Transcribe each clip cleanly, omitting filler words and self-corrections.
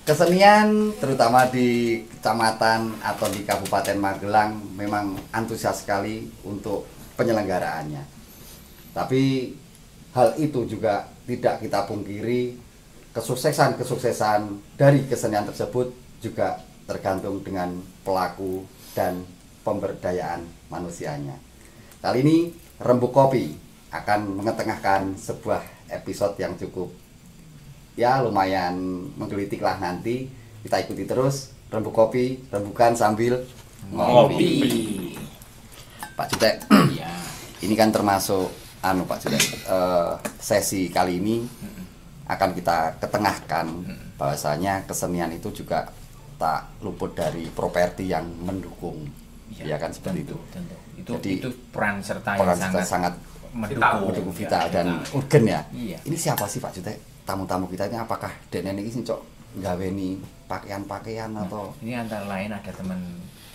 Kesenian terutama di kecamatan atau di Kabupaten Magelang memang antusias sekali untuk penyelenggaraannya. Tapi hal itu juga tidak kita pungkiri, kesuksesan dari kesenian tersebut juga tergantung dengan pelaku dan pemberdayaan manusianya. Kali ini Rembuk Kopi akan mengetengahkan sebuah episode yang cukup lumayan menggelitik lah. Nanti kita ikuti terus Rembuk Kopi, rembukan sambil ngopi. Pak Jutek, ini kan termasuk Pak Jutek, sesi kali ini akan kita ketengahkan bahwasanya kesenian itu juga tak luput dari properti yang mendukung, ya kan seperti itu. Jadi itu peran serta yang sangat mendukung vital dan urgen ya. Iya. Ini siapa sih Pak Jutek? Tamu-tamu kita ini apakah denen ini cok nggaweni pakaian-pakaian atau ini antara lain ada teman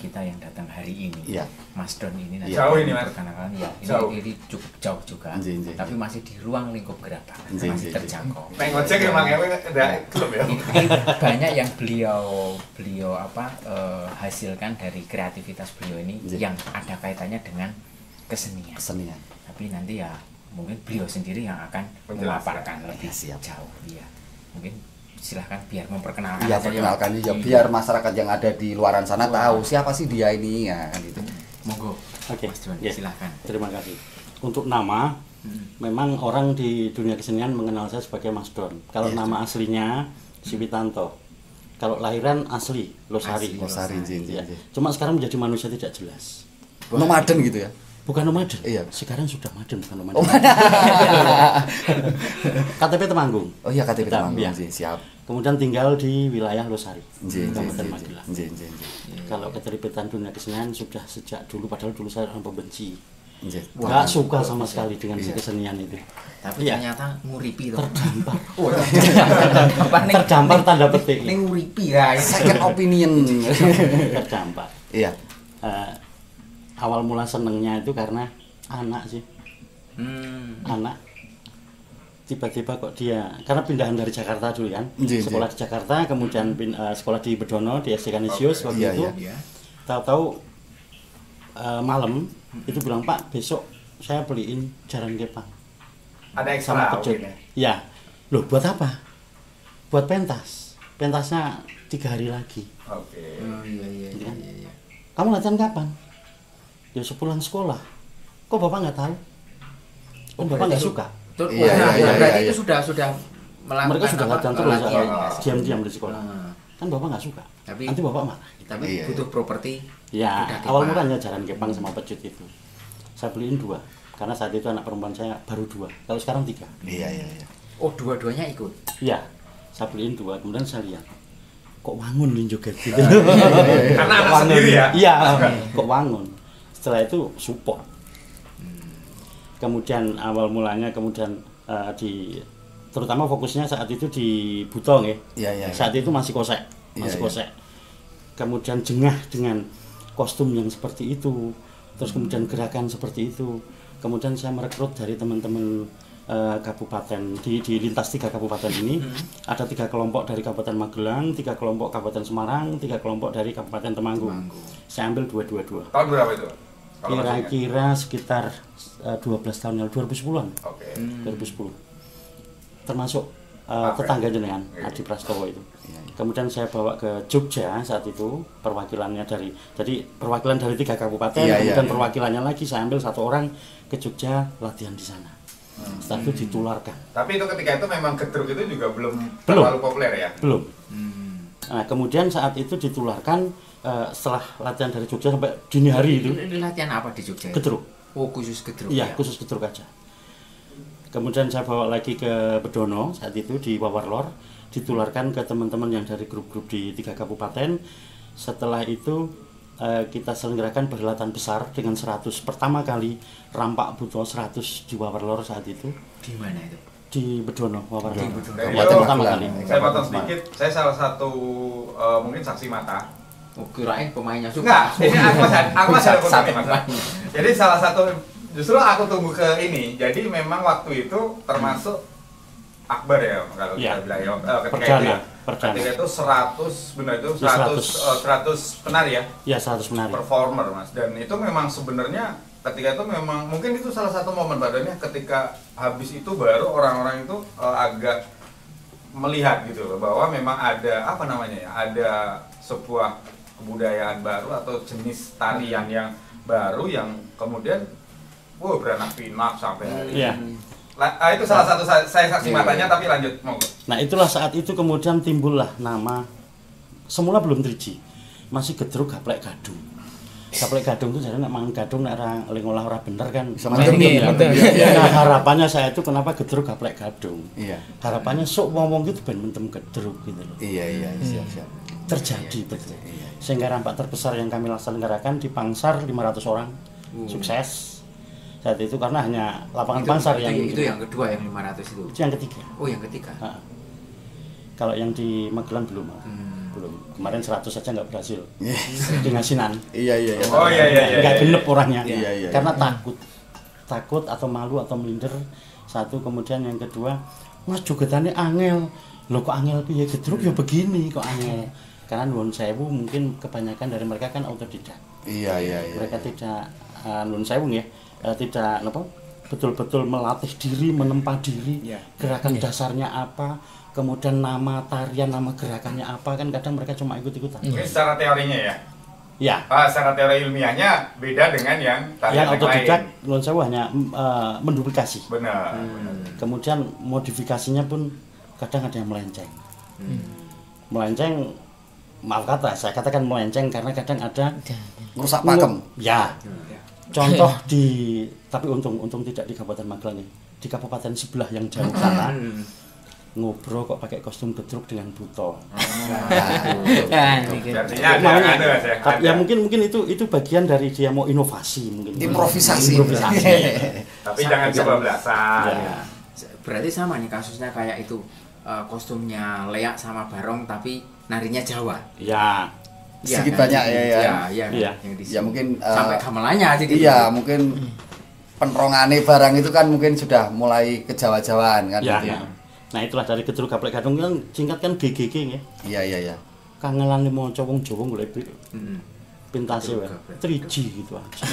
kita yang datang hari ini, iya. Mas Don ini nanti jauh ini Mas, perkenalkan ya, ini cukup jauh juga, tapi masih di ruang lingkup gerakan, masih terjangkau. Ngojek emang ada klub ya. Ini banyak yang beliau hasilkan dari kreativitas beliau ini yang ada kaitannya dengan kesenian. Tapi nanti ya mungkin beliau sendiri yang akan memaparkan lebih jauh. Ya, mungkin silahkan biar memperkenalkan. Iya, perkenalkan ya, biar masyarakat yang ada di luaran sana tahu siapa sih dia ini ya kan itu. Monggo. Oke, silahkan. Terima kasih. Untuk nama, memang orang di dunia kesenian mengenal saya sebagai Mas Don. Kalau nama aslinya Siwitanto. Kalau lahiran asli Losari. Ya. Cuma sekarang menjadi manusia tidak jelas. Nomaden gitu ya. Bukan nomaden. Iya. Sekarang sudah maden, bukan nomaden. KTP Temanggung. Oh iya, KTP Temanggung. Ya. Siap. Kemudian tinggal di wilayah Losari, Kabupaten Magelang. Kalau keterlibatan dunia kesenian sudah sejak dulu, padahal dulu saya orang pembenci. Nggak suka sama sekali dengan kesenian itu. Tapi ternyata nguripi toh. Terdampar tanda petik. Ini nguripi ya. Second opinion. Terdampar. Iya. Awal mula senengnya itu karena anak sih. Anak tiba-tiba kok dia, karena pindahan dari Jakarta dulu kan, sekolah di Jakarta, kemudian sekolah di Bedono di SD Kanisius waktu itu. Tahu-tahu malam itu bilang, Pak besok saya beliin jaran kepang. Ada ekstra sama kecut. Ya, loh buat apa? Buat pentas. Pentasnya 3 hari lagi. Oke. Iya. Kamu latihan kapan? Ya sepulang sekolah. Kok bapak nggak tahu? Oh, bapak nggak suka? Berarti itu sudah melakukan. Mereka sudah latihan terus, diam-diam di sekolah. Kan bapak nggak suka. Nanti bapak marah. Tapi butuh properti. Ya, awal mulanya jaran kepang sama pecut itu. Saya beliin 2. Karena saat itu anak perempuan saya baru 2. Kalau sekarang 3. Iya. Oh, dua-duanya ikut? Iya. Saya beliin 2. Kemudian saya lihat, kok wangun nih joget gitu. Karena anak sendiri ya? Iya, kok wangun. Setelah itu support. Kemudian awal mulanya terutama fokusnya saat itu di Butong ya. Iya. Saat itu masih kosek. Kosek. Kemudian jengah dengan kostum yang seperti itu. Terus kemudian gerakan seperti itu. Kemudian saya merekrut dari teman-teman kabupaten di lintas 3 kabupaten ini. Ada 3 kelompok dari Kabupaten Magelang, 3 kelompok Kabupaten Semarang, 3 kelompok dari Kabupaten Temanggung. Saya ambil 2. Tahun berapa itu? Kira-kira sekitar 12 tahun lalu, 2010-an. Oke. 2010. Termasuk tetangga jenengan, Adi Prastowo itu. Kemudian saya bawa ke Jogja saat itu, perwakilannya dari 3 kabupaten, kemudian perwakilannya lagi saya ambil 1 orang ke Jogja latihan di sana. Setelah itu ditularkan. Tapi itu ketika itu memang gedruk itu juga belum terlalu populer ya? Belum. Nah, kemudian saat itu ditularkan setelah latihan dari Jogja sampai dini hari itu. Ini latihan apa di Jogja? Gedruk. Oh, khusus gedruk. Iya, khusus gedruk aja. Kemudian saya bawa lagi ke Bedono saat itu di Wawarlor, ditularkan ke teman-teman yang dari grup-grup di 3 kabupaten. Setelah itu kita selenggarakan perhelatan besar dengan 100. Pertama kali Rampak Buto 100 di Wawarlor saat itu. Di mana itu? Di Bedono, Wawarlor. Pertama kali. Saya potong sedikit, saya salah satu mungkin saksi mata. Oh, kirain pemainnya suka. Enggak, ini aku masih ada fotonya. Jadi salah satu, justru aku tunggu ke ini. Jadi memang waktu itu termasuk Akbar ya, kalau kita bilang ya, ketika itu ya. ketika itu 100 benar itu 100 penari ya? Iya 100 penari. Performer Mas, dan itu memang sebenarnya ketika itu memang mungkin itu salah satu momen badannya ketika habis itu baru orang-orang itu agak melihat gitu loh bahwa memang ada apa namanya ya, ada sebuah kebudayaan baru atau jenis tarian yang baru yang kemudian beranak pinak sampai hari ini. Itu salah satu saya saksi matanya, tapi lanjut monggo. Nah itulah saat itu kemudian timbullah nama, semula belum 3G, masih Gedruk Gaplek Gadung. Gaplek Gadung itu jadi nak mangan gadung nak ngolah ora bener kan. Nah harapannya saya itu kenapa Gedruk Gaplek Gadung. Harapannya sok wong-wong itu ben mentem gedruk gitu loh. Iya siap. Terjadi betul. Sehingga rampak terbesar yang kami laksanakan di Pangsar 500 orang. Sukses. Saat itu karena hanya lapangan Pangsar itu yang kedua, yang 500 itu. Itu yang ketiga. Oh, yang ketiga. Kalau yang di Magelang belum. Belum. Kemarin 100 saja nggak berhasil. Dengan Sinan. Iya. Oh iya. Nggak genep orangnya. Iya. Karena takut atau malu atau minder. Satu, kemudian yang kedua, Mas jogetannya angel. Loh kok angel piye gedruk ya begini kok angel. Karena nuwun sewu mungkin kebanyakan dari mereka kan autodidak. Iya. Mereka tidak nuwun sewu ya. Tidak betul-betul melatih diri, menempa diri, gerakan dasarnya apa, kemudian nama tarian, nama gerakannya apa, kan kadang mereka cuma ikut-ikutan. Mungkin secara teorinya ya? Ya. Secara teori ilmiahnya beda dengan yang tarian yang autodidak, lain. nuwun sewu hanya menduplikasi. Benar. Kemudian modifikasinya pun kadang ada yang melenceng. Melenceng, maaf kata, saya katakan melenceng karena kadang ada merusak pakem. Ya. Contoh tapi untung tidak di Kabupaten Magelang nih, di kabupaten sebelah yang jauh sana ngobrol kok pakai kostum gedruk dengan buto. Ya mungkin itu bagian dari dia mau inovasi mungkin. Improvisasi. Tapi jangan kebablasan. Berarti sama nih kasusnya kayak itu, kostumnya Leak sama Barong tapi narinya Jawa. Ya. Sedikit banyak ya mungkin sampai gamelannya aja gitu. Iya, mungkin penerongane barang itu kan mungkin sudah mulai kejawa-jawaan kan gitu. Nah, itulah dari Gedruk Gaplek Gadung yang singkat kan GGG ya. Iya. Kangelan maca wong Jawa golek pintase wae. 3G gitu aja.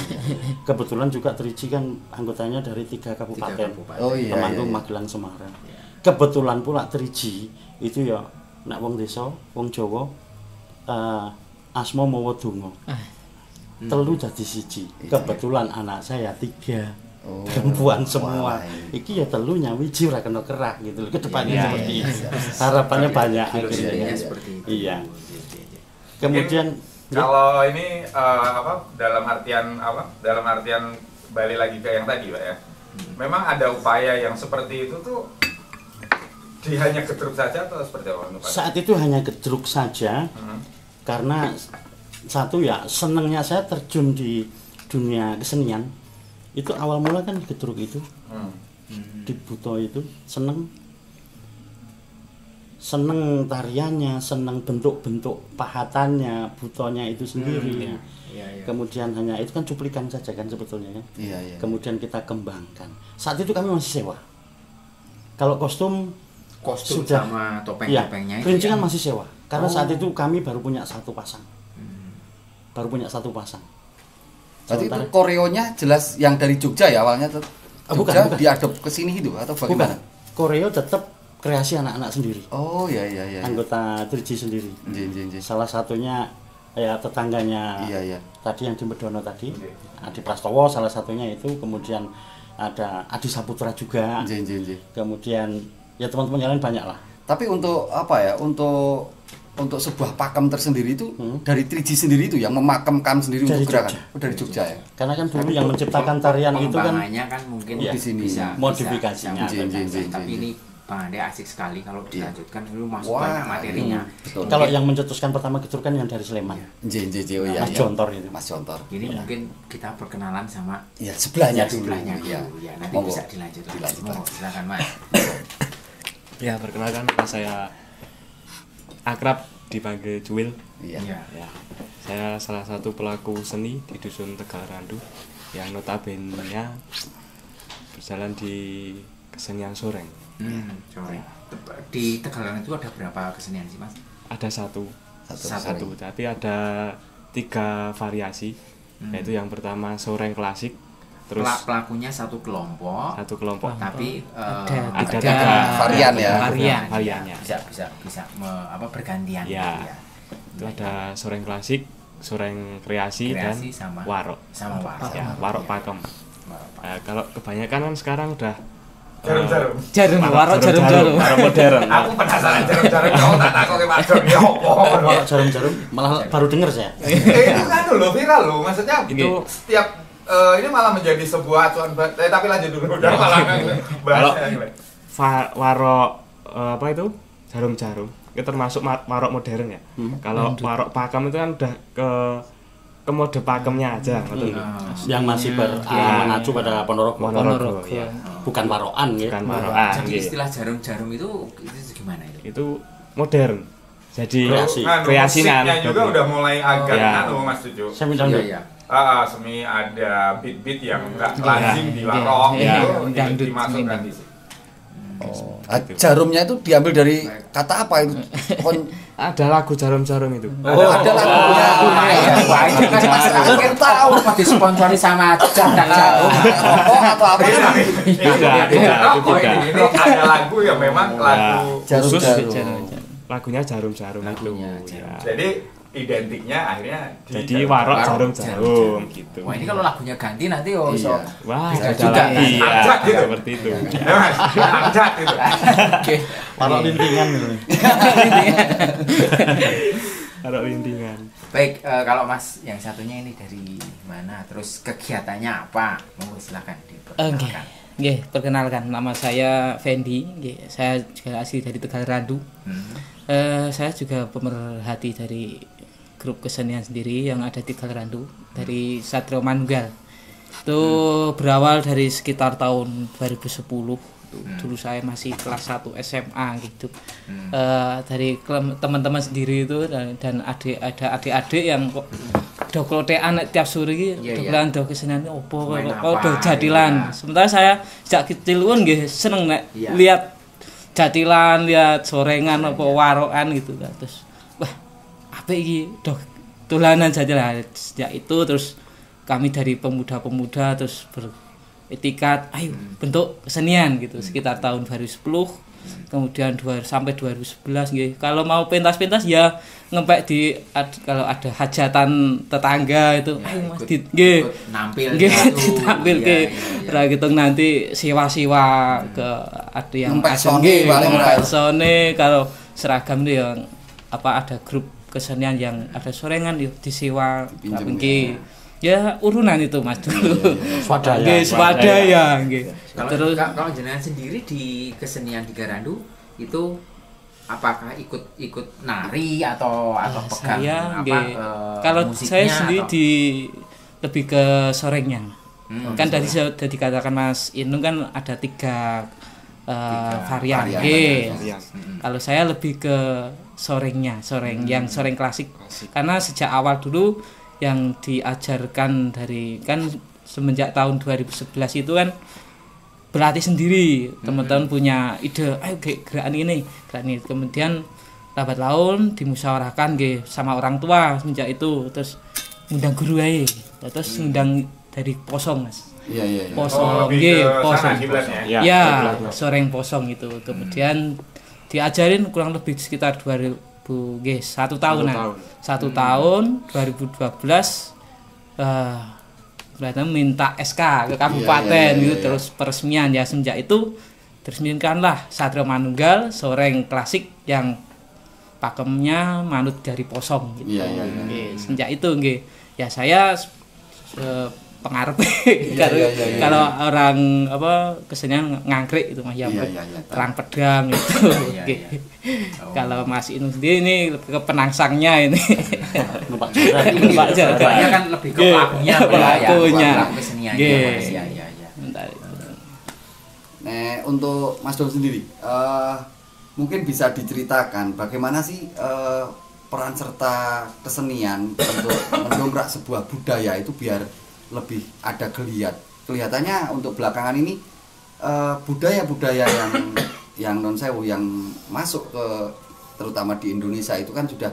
Kebetulan juga 3G kan anggotanya dari 3 kabupaten. Oh iya. Temanggung, Magelang, Semarang. Kebetulan pula 3G itu ya nek wong desa, wong Jawa asma mawa donga. Telu dadi siji. Kebetulan anak saya 3. Perempuan semua. Iki ya telu nyawiji ora kena kerah gitu loh. Kedepannya seperti itu. Harapannya banyak akhirnya. Seperti itu. Iya. Kemudian kalau ini dalam artian balik lagi ke yang tadi Pak ya. Memang ada upaya yang seperti itu tuh hanya gedruk saja atau seperti apa? Saat itu hanya gedruk saja. Karena satu ya senengnya saya terjun di dunia kesenian itu awal mula kan gedruk itu di buto itu seneng tariannya, seneng bentuk-bentuk pahatannya, butonya itu sendiri. Kemudian hanya itu kan cuplikan saja kan sebetulnya kan. Kemudian kita kembangkan. Saat itu kami masih sewa. Kalau kostum sudah, sama topeng-topengnya kelinci kan masih sewa. Karena saat itu kami baru punya 1 pasang. Berarti itu koreonya jelas yang dari Jogja ya awalnya Jogja bukan. diadop ke sini gitu atau bagaimana? Bukan. Koreo tetap kreasi anak-anak sendiri. Oh iya. Anggota 3G sendiri. Salah satunya ya tetangganya. Iya. Tadi yang di Medono tadi, Adi Prastowo salah satunya itu, kemudian ada Adi Saputra juga. Kemudian ya teman-teman yang lain banyak lah. Tapi untuk apa ya? Untuk sebuah pakem tersendiri itu dari 3G sendiri itu yang memakemkan sendiri dari untuk gerakan. Jogja. Dari Jogja ya. Karena kan dulu yang menciptakan tarian itu kan mungkin di sini bisa modifikasinya. Tapi ini Bang Ade asik sekali kalau dilanjutkan dulu masuk banyak materinya. Kalau yang mencetuskan pertama gedruk kan yang dari Sleman. Mas Jontor itu. Mas Jontor. Ini mungkin kita perkenalan sama sebelahnya dulu. Ya, nanti bisa dilanjutkan. Silakan Mas. Ya, perkenalkan nama saya akrab dipanggil Juwil. Iya. Ya. Saya salah satu pelaku seni di Dusun Tegal Randu yang notabene berjalan di kesenian soreng. Coreng. Di Tegalan itu ada berapa kesenian sih Mas? Ada satu. Tapi ada 3 variasi. Yaitu yang pertama soreng klasik. Terus pelakunya satu kelompok tapi ada 3 varian ya. Variannya. Bisa bergantian ya. Gitu ya. Itu ada soreng klasik, soreng kreasi dan sama warok. Ya, warok pakem. Kalau kebanyakan kan sekarang udah warok modern. Aku penasaran jarum-jarum kau tak takoki Pak Jon ya opo. Warok jarum-jarum malah baru denger saya. Itu kan dulu viral loh, maksudnya itu setiap ini malah menjadi sebuah acuan tapi lanjut dulu udah malah bahasnya. Warok itu jarum-jarum itu termasuk warok modern ya. Kalau warok pakem itu kan udah ke mode pakemnya aja yang masih mengacu pada Ponorogo ya. Bukan warokan ya. Jadi istilah jarum-jarum itu gimana itu? Itu modern. Jadi kreasinya juga udah mulai agak Mas Cucu. Saya minta semi ada beat-beat yang enggak lazim di warok itu dimasukkan di sini. Jarumnya itu diambil dari kata apa itu? Ada lagu jarum-jarum itu. Ada lagunya. Kan tahu disponsori sama jarum atau apa? Tidak. Ini ada lagu yang memang lagu khusus lagunya jarum-jarum itu. Jadi identiknya akhirnya jadi warok jarum-jarum gitu. Wah, ini kalau lagunya ganti nanti wah, bisa juga gitu. Seperti itu. Ajak gitu. Oke. Warok lintingan gitu. Warok lintingan. Baik, kalau Mas yang satunya ini dari mana? Terus kegiatannya apa? Monggo silakan diperkenalkan. Nggih, perkenalkan nama saya Fendi. Nggih, saya juga asli dari Tegal Randu. Saya juga pemerhati dari grup kesenian sendiri yang ada di Tegal Randu dari Satrio Manunggal. Itu berawal dari sekitar tahun 2010. Dulu saya masih kelas 1 SMA gitu. Dari teman-teman sendiri itu dan ada adik-adik yang kok doklotean tiap sore iki dokolan do kesenian opo kok do jadilan. Sementara saya sejak kecil pun nggih seneng nek lihat jadilan, lihat sorengan apa warokan gitu kan. Terus wah, apa iki dolanan jadilan. Sejak itu terus kami dari pemuda-pemuda terus beretikat ayo bentuk kesenian gitu sekitar tahun 2010. Kemudian sampai 2011 nggih. Kalau mau pentas-pentas ya ngempek di kalau ada hajatan tetangga itu ayo Mas nggih nampil tampil ke ra gitu nanti sewa-sewa ke ada yang persone kalau seragam itu yang ada grup kesenian yang ada sorengan yuk disewa pinjam ya urunan itu Mas dulu. Swadaya nggih. Terus kalau jenengan sendiri di kesenian di Garandu itu apakah ikut nari atau pegang kalau saya sendiri lebih ke sorengnya. Kan tadi sudah dikatakan Mas Inung kan ada 3 varian. Kalau saya lebih ke sorengnya, yang soreng klasik. Karena sejak awal dulu yang diajarkan dari kan semenjak tahun 2011 itu kan berlatih sendiri, teman-teman punya ide, ayo gerakan ini, kemudian lambat laun dimusyawarahkan sama orang tua semenjak itu, terus ngundang guru aja, terus ngundang dari posong Mas. Iya. Posong, posong. Ya, soreng posong itu, kemudian diajarin kurang lebih sekitar 1 tahunan. 1 tahun 2012 berarti minta SK ke kabupaten gitu. Terus peresmian ya semenjak itu diresmikanlah Satrio Manunggal soreng klasik yang pakemnya manut dari posong gitu. Semenjak itu nggih. Ya saya pengarep kalau orang kesenian ngangkrik itu Mas ya perang pedang itu. Kalau Mas Inung sendiri ini ke penangsangnya ini. Numpak jalannya kan lebih ke pelakunya keseniannya. Nah, untuk Mas Dom sendiri mungkin bisa diceritakan bagaimana sih peran serta kesenian untuk mendongkrak sebuah budaya itu biar lebih ada kelihatannya untuk belakangan ini budaya-budaya yang yang non sewu yang masuk ke terutama di Indonesia itu kan sudah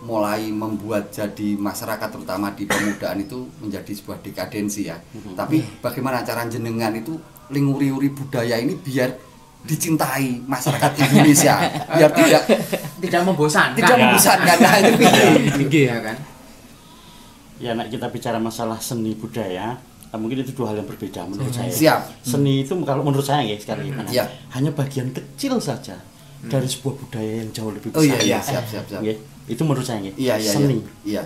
mulai membuat jadi masyarakat terutama di pemudaan itu menjadi sebuah dekadensi ya. Tapi bagaimana cara jenengan itu nguri-uri budaya ini biar dicintai masyarakat Indonesia, biar tidak membosankan. Tidak membosankan. Nah, itu tinggi ya kan. Ya, nek kita bicara masalah seni budaya, mungkin itu dua hal yang berbeda menurut saya. Siap. Seni itu kalau menurut saya ya sekali ya. hanya bagian kecil saja dari sebuah budaya yang jauh lebih Oh besar. iya, siap. Itu menurut saya iya, seni. Iya.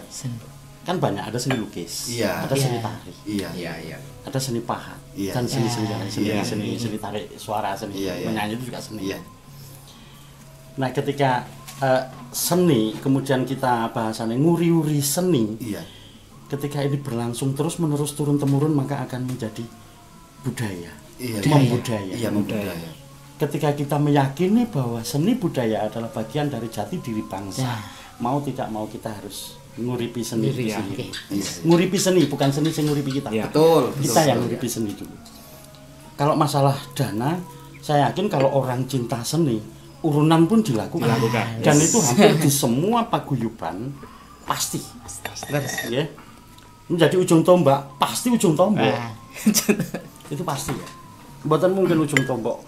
Kan banyak, ada seni lukis, ada seni tari, ada seni pahat, dan seni tarik suara, seni menyanyi itu juga seni. Nah, ketika seni kemudian kita bahasannya nguri-uri seni, ketika ini berlangsung terus menerus turun temurun maka akan menjadi budaya, membudaya. Ketika kita meyakini bahwa seni budaya adalah bagian dari jati diri bangsa, mau tidak mau kita harus nguripi seni. Nguripi seni, bukan seni yang nguripi kita. Betul. Kita yang nguripi seni dulu. Kalau masalah dana, saya yakin kalau orang cinta seni, urunan pun dilakukan. Dan itu hampir di semua paguyuban pasti. Ya. Menjadi ujung tombak, pasti ujung tombak. Itu pasti ya. Mboten mungkin ujung tombak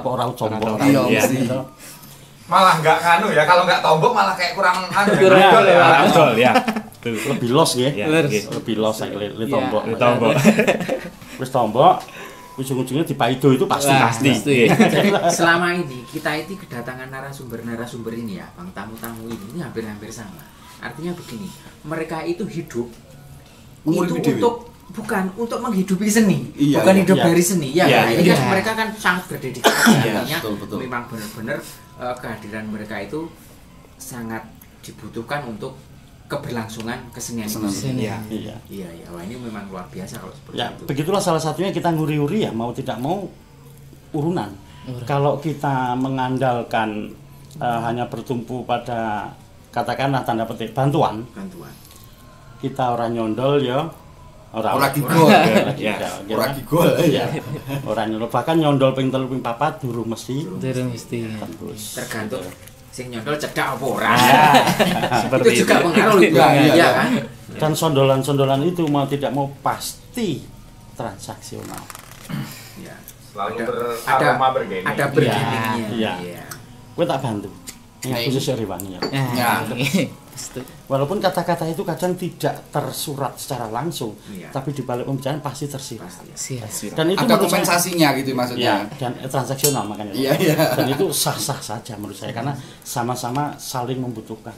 kok ora tombak. Malah nggak nganu ya, kalau nggak tombok malah kayak kurang anu. Betul ya. Lebih los ya. Lebih los saya tombok. Wis tombok ujung-ujungnya dipaido itu pasti. Jadi selama ini kita itu kedatangan narasumber ini ya, Bang, tamu-tamu ini hampir-hampir sama. Artinya begini, mereka itu hidup itu untuk menghidupi seni, bukan hidup dari seni. Ini kan mereka kan sangat berdedikasi. Artinya memang benar-benar kehadiran mereka itu sangat dibutuhkan untuk keberlangsungan kesenian itu. Iya. Wah, ini memang luar biasa kalau seperti itu. Begitulah salah satunya kita nguri-uri ya, mau tidak mau urunan. Kalau kita mengandalkan hanya bertumpu pada katakanlah tanda petik bantuan. Kita orang nyondol ya. Orang gigol. Orang nyondol, bahkan nyondol ping 3 ping 4 durung mesti. Tergantung sing nyondol cedak apa ora. Seperti itu juga pengaruh ya kan. Dan sondolan-sondolan itu mau tidak mau pasti transaksional. Ya, selalu beraroma bergaining. Ada bergainingnya. Iya. Kowe tak bantu. Khusus Riwani ya. Walaupun kata-kata itu kadang tidak tersurat secara langsung, tapi di balik pembicaraan pasti tersirat. Dan itu ada kompensasinya gitu maksudnya. Dan transaksional makanya. Dan itu sah-sah saja menurut saya karena sama-sama saling membutuhkan.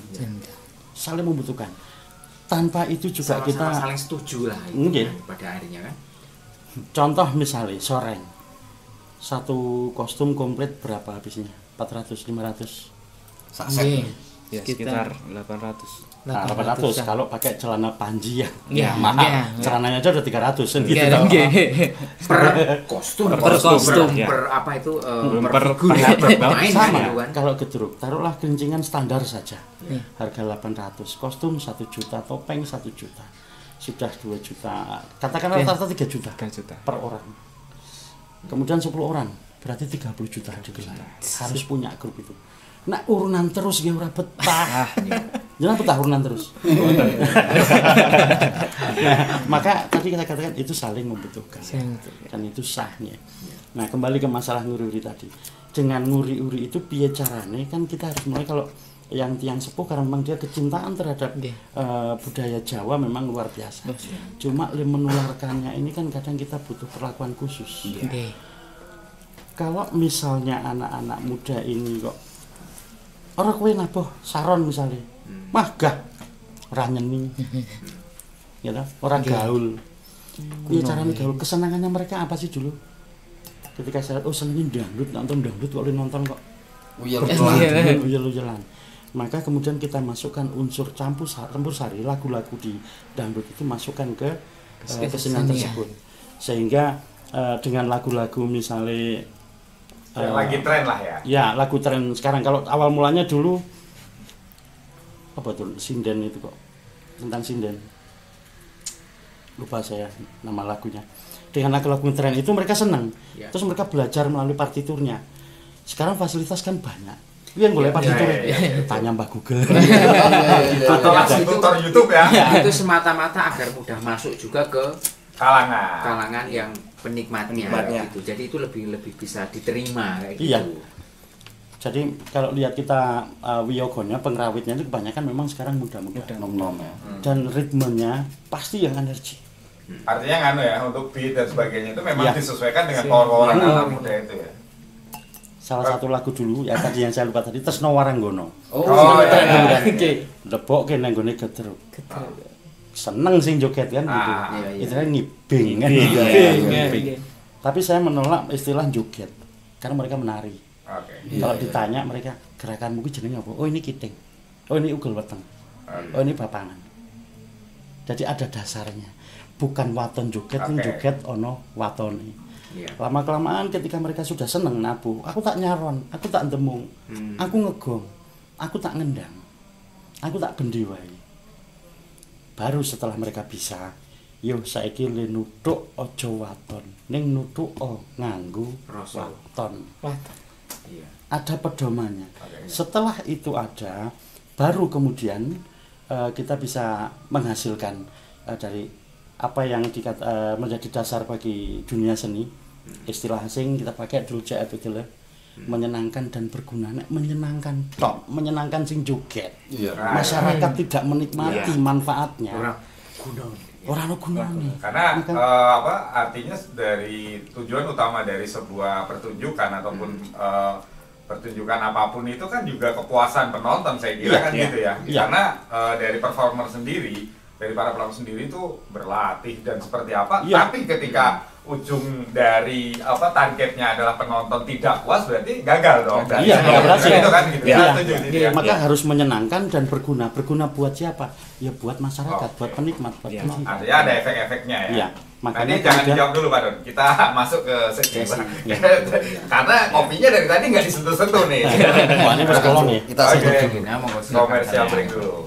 Saling membutuhkan. Tanpa itu juga kita saling setuju lah. Mungkin pada akhirnya kan. Contoh misalnya soreng. Satu kostum komplit berapa habisnya? 400, 500. Saset. Ya, sekitar 800. 800 kalau pakai celana panji ya. Mahal. Celananya aja udah 300 gitu. Per kostum. Per apa itu? Per sama. Kalau gedruk, taruhlah gerincingan standar saja. Harga 800. Kostum 1 juta, topeng 1 juta. Sudah 2 juta. Katakanlah rata-rata 3 juta per orang. Kemudian 10 orang, berarti 30 juta digelar. Harus punya grup itu. Nah, urunan terus ya ora betah. Jangan betah urunan terus. Maka tadi kita katakan itu saling membutuhkan. Dan itu sahnya. Nah, kembali ke masalah nguri-uri tadi. Dengan nguri-uri itu piye carane kan kita harus mulai kalau yang tiang sepuh karena memang dia kecintaan terhadap budaya Jawa memang luar biasa. Cuma menularkannya ini kan kadang kita butuh perlakuan khusus. Kalau misalnya anak-anak muda ini kok orang kowe nabuh saron misalnya, gah ora nyeni, ya toh, orang gaul. Iya caranya gaul, kesenangannya mereka apa sih dulu? Ketika saya senengnya dangdut, nonton dangdut kok nonton kok uyel-uyelan. Maka kemudian kita masukkan unsur campur sari lagu-lagu di dangdut itu masukkan ke kesenian tersebut, sehingga dengan lagu-lagu misalnya lagi tren lah ya. Ya, lagu tren sekarang. Kalau awal mulanya dulu apa tuh sinden itu kok. Tentang sinden. Lupa saya nama lagunya. Dengan lagu-lagu tren itu mereka senang. Terus mereka belajar melalui partiturnya. Sekarang fasilitas kan banyak. Yang boleh pada itu tanya Mbak Google. Atau langsung tutor YouTube ya. Itu semata-mata agar mudah masuk juga ke kalangan yang penikmatnya gitu. Jadi itu lebih bisa diterima kayak gitu. Iya. Jadi kalau lihat kita wiyogonya, pengrawitnya itu kebanyakan memang sekarang muda-muda, nom-nom ya. Dan ritmenya pasti yang energi. Artinya untuk beat dan sebagainya itu memang disesuaikan dengan power anak muda itu ya. Salah satu lagu dulu ya tadi yang saya lupa tadi Tresno Waranggono. Oke. Lebok ke nang gone gedruk. Seneng sing joget kan gitu. Itu kan ngibing kan. Tapi saya menolak istilah joget karena mereka menari. Kalau ditanya mereka gerakanmu ki jenenge apa? Oh ini kiting. Oh ini ugel weteng. Oh ini bapangan. Jadi ada dasarnya. Bukan waton joget, joget ono watone. Lama kelamaan ketika mereka sudah seneng nabuh, aku tak nyaron, aku tak ndemung, aku ngegong, aku tak ngendang, aku tak bendi wae. Baru setelah mereka bisa, yo saiki le nuthuk aja waton, ning nuthuk nganggo waton. Ada pedomannya. Setelah itu ada, baru kemudian kita bisa menghasilkan dari apa yang menjadi dasar bagi dunia seni. Istilah asing kita pakai dulu menyenangkan dan berguna. menyenangkan sing joget. Masyarakat tidak menikmati manfaatnya. Orang gunanya. Karena artinya dari tujuan utama dari sebuah pertunjukan ataupun pertunjukan apapun itu kan juga kepuasan penonton, saya kira kan gitu ya. Karena dari performer sendiri, dari para pelaku sendiri itu berlatih dan seperti apa. Tapi ketika ujung dari targetnya adalah penonton tidak puas, berarti gagal dong. Itu kan gitu. Maka harus menyenangkan dan berguna. Berguna buat siapa? Ya buat masyarakat, buat penikmat, buat penonton. Artinya ada efek-efeknya ya. Makanya jangan dijawab dulu Pak Don. Kita masuk ke sesi. Karena kopinya dari tadi nggak disentuh-sentuh nih. Wah, ini tolong nih. Kita sentuh dulu. Komersial break dulu.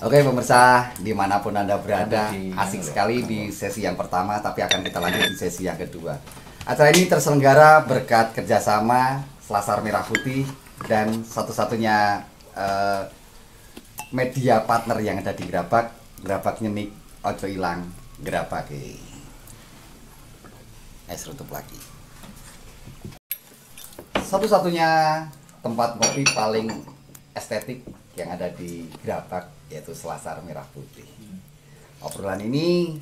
Oke pemirsa, dimanapun Anda berada, asik sekali di sesi yang pertama, tapi akan kita lanjut di sesi yang kedua. Acara ini terselenggara berkat kerjasama Selasar Merah Putih dan satu-satunya media partner yang ada di Gerabak Nyenik, Ojo Ilang, Gerabak. Tutup lagi. Satu-satunya tempat kopi paling estetik yang ada di Gerabak, yaitu Selasar Merah Putih. Obrolan ini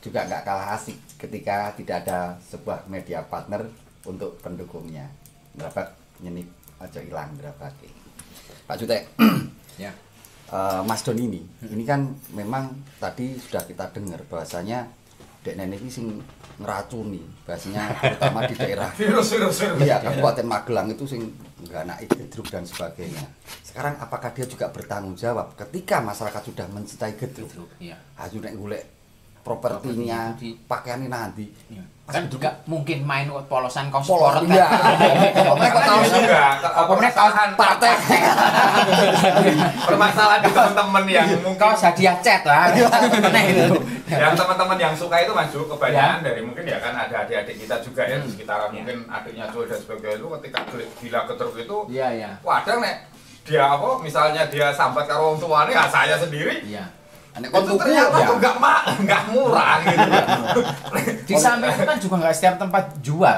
juga nggak kalah asik ketika tidak ada sebuah media partner untuk pendukungnya. Gerabak Nyenik, Ojo Ilang, Gerabak. Pak Jutek, Mas Don ini kan memang tadi sudah kita dengar bahwasanya Dek Nenek ini sing ngeracuni, bahasanya terutama di daerah virus. Iya, Kabupaten Magelang itu sing ngganaki gedruk dan sebagainya. Sekarang apakah dia juga bertanggung jawab ketika masyarakat sudah mencintai gedruk? Iya. Ayo nek golek propertinya, pakaiannya nanti. Kan juga mungkin main polosan kaos sport kan. Iya. Mereka tahu juga. Apa mereka partai. Permasalahan di teman-teman yang mungkin kaos hadiah cat lah. Yang teman-teman yang suka itu maju kebanyakan dari mungkin ya kan ada adik-adik kita juga ya di sekitaran mungkin adiknya Joy dan sebagainya itu ketika gila ketruk itu. Iya. Wadah nek dia misalnya dia sambat karo wong tuane ya saya sendiri. Iya. Itu ternyata tuh nggak murah gitu. Di samping itu kan juga nggak setiap tempat jual.